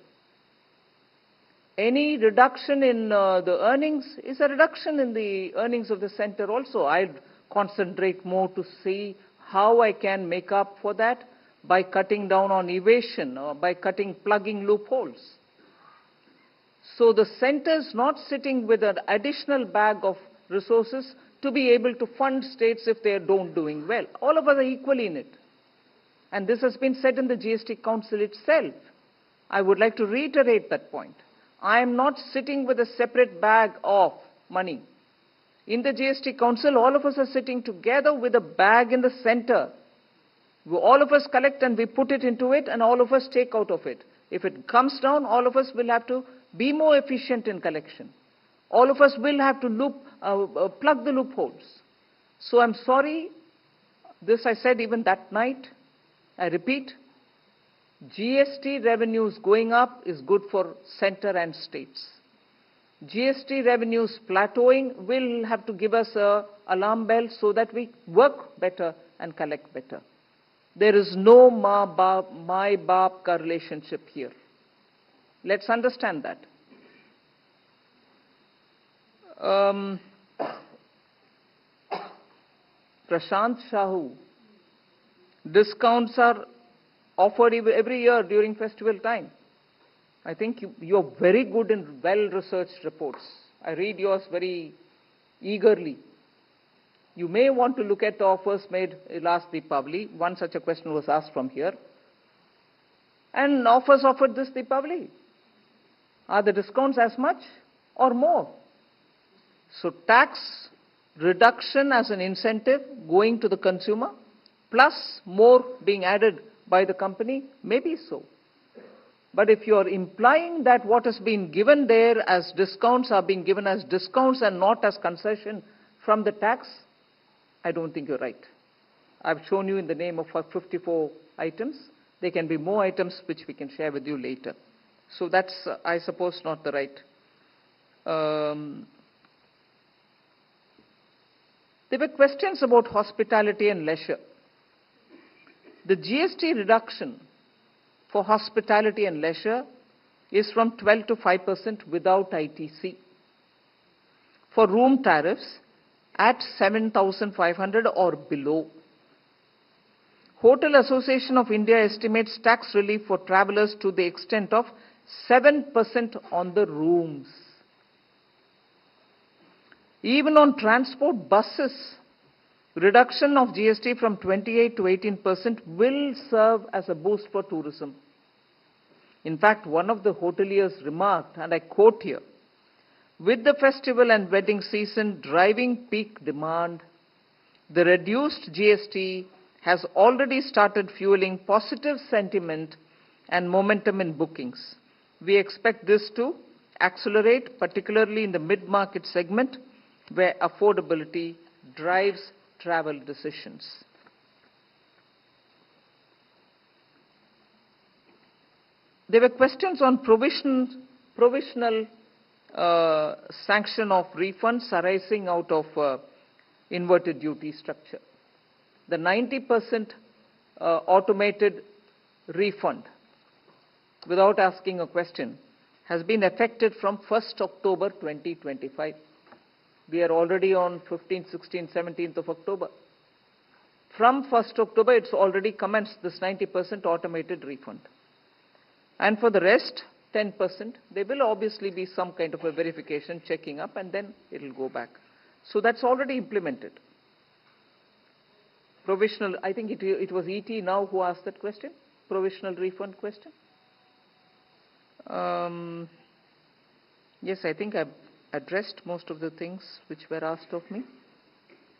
Any reduction in the earnings is a reduction in the earnings of the center also. I'd concentrate more to see how I can make up for that by cutting down on evasion or by plugging loopholes. So the center is not sitting with an additional bag of resources to be able to fund states if they don't doing well. All of us are equally in it. And this has been said in the GST Council itself. I would like to reiterate that point. I am not sitting with a separate bag of money. In the GST Council, all of us are sitting together with a bag in the center. All of us collect and we put it into it, and all of us take out of it. If it comes down, all of us will have to be more efficient in collection. All of us will have to plug the loopholes. So I'm sorry, this I said even that night. I repeat, GST revenues going up is good for center and states. GST revenues plateauing will have to give us an alarm bell so that we work better and collect better. There is no my-baap ka relationship here. Let's understand that. Prashant Shahu, discounts are offered every year during festival time. I think you're very good in well-researched reports. I read yours very eagerly. You may want to look at the offers made last Deepavali. One such a question was asked from here. And offers offered this Deepavali. Are the discounts as much or more? So tax reduction as an incentive going to the consumer, plus more being added by the company, maybe so. But if you're implying that what has been given there as discounts are being given as discounts and not as concession from the tax, I don't think you're right. I've shown you in the name of 54 items. There can be more items which we can share with you later. So that's, I suppose, not the right. There were questions about hospitality and leisure. The GST reduction for hospitality and leisure is from 12 to 5% without ITC. For room tariffs at 7,500 or below. Hotel Association of India estimates tax relief for travelers to the extent of 7% on the rooms. Even on transport buses, reduction of GST from 28 to 18% will serve as a boost for tourism. In fact, one of the hoteliers remarked, and I quote here, with the festival and wedding season driving peak demand, The reduced GST has already started fueling positive sentiment and momentum in bookings. We expect this to accelerate, particularly in the mid-market segment, where affordability drives travel decisions. There were questions on provisional sanction of refunds arising out of inverted duty structure. The 90% automated refund, without asking a question, has been effected from 1st October 2025. We are already on 15th, 16th, 17th of October. From 1st October, it's already commenced this 90% automated refund. And for the rest, 10%, there will obviously be some kind of a verification, checking up, and then it'll go back. So that's already implemented. Provisional, I think it was ET now who asked that question, provisional refund question. Yes, I think I've addressed most of the things which were asked of me.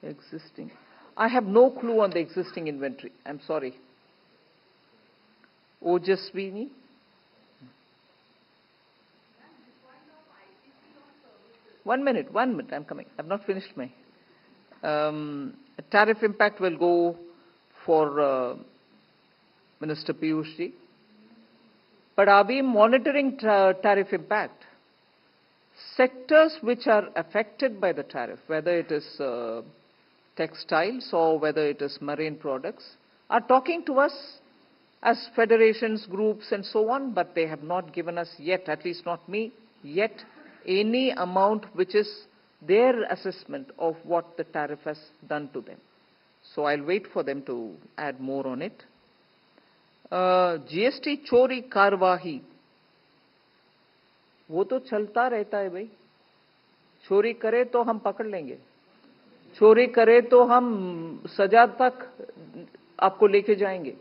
Existing. I have no clue on the existing inventory. I'm sorry. Ojaswini. One minute, I'm coming. I've not finished my. Tariff impact will go for Minister Piyush ji. But are we monitoring tariff impact? Sectors which are affected by the tariff, whether it is textiles or whether it is marine products, are talking to us as federations, groups and so on, but they have not given us yet, at least not me, yet any amount which is their assessment of what the tariff has done to them. So I'll wait for them to add more on it. GST चोरी कार्यवाही वो तो चलता रहता है भाई. चोरी करे तो हम पकड़ लेंगे, चोरी करे तो हम सजा तक आपको लेके जाएंगे,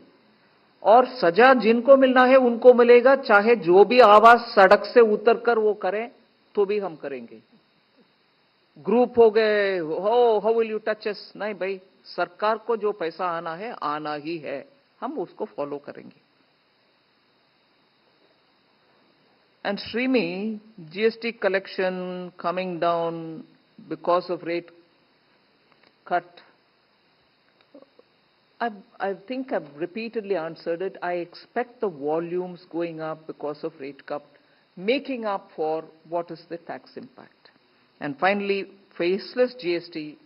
और सजा जिनको मिलना है उनको मिलेगा, चाहे जो भी आवाज सड़क से उतरकर वो करें तो भी हम करेंगे. ग्रुप हो गए, हाउ विल यू टच अस? नहीं भाई, सरकार को जो पैसा आना है आना ही है, हम उसको फॉलो करेंगे. And Shrimi, GST collection coming down because of rate cut. I think I've repeatedly answered it. I expect the volumes going up because of rate cut, making up for what is the tax impact. And finally, faceless GST.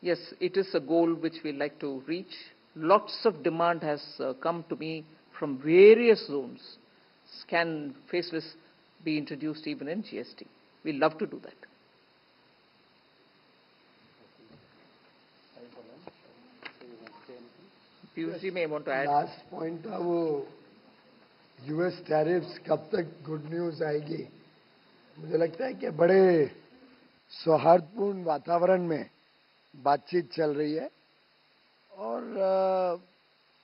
Yes, it is a goal which we like to reach. Lots of demand has come to me from various zones. Can faceless be introduced even in GST? We love to do that. Piyush ji may want to add. Last point था वो US tariffs कब तक good news आएगी? मुझे लगता है कि बड़े सौहार्दपूर्ण वातावरण में बातचीत चल रही है, और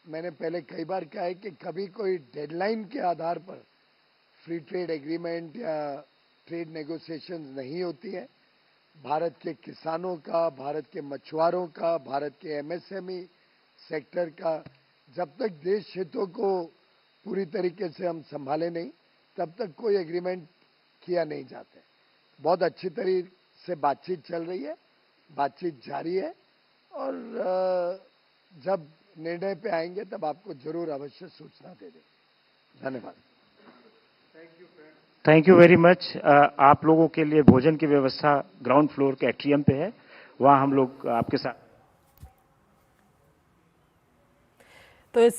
मैंने पहले कई बार कहा है कि कभी कोई डेडलाइन के आधार पर फ्री ट्रेड एग्रीमेंट या ट्रेड नेगोशिएशंस नहीं होती है. भारत के किसानों का, भारत के मछुआरों का, भारत के एमएसएमई सेक्टर का, जब तक देश हितों को पूरी तरीके से हम संभाले नहीं, तब तक कोई एग्रीमेंट किया नहीं जाता है. बहुत अच्छी तरीके से बातचीत चल रही है, बातचीत जारी है, और जब निर्णय पे आएंगे तब आपको जरूर अवश्य सूचना दे देंगे. धन्यवाद. Thank you very much. आप लोगों के लिए भोजन की व्यवस्था ग्राउंड फ्लोर के एट्रियम पे है, वहां हम लोग आपके साथ. तो इस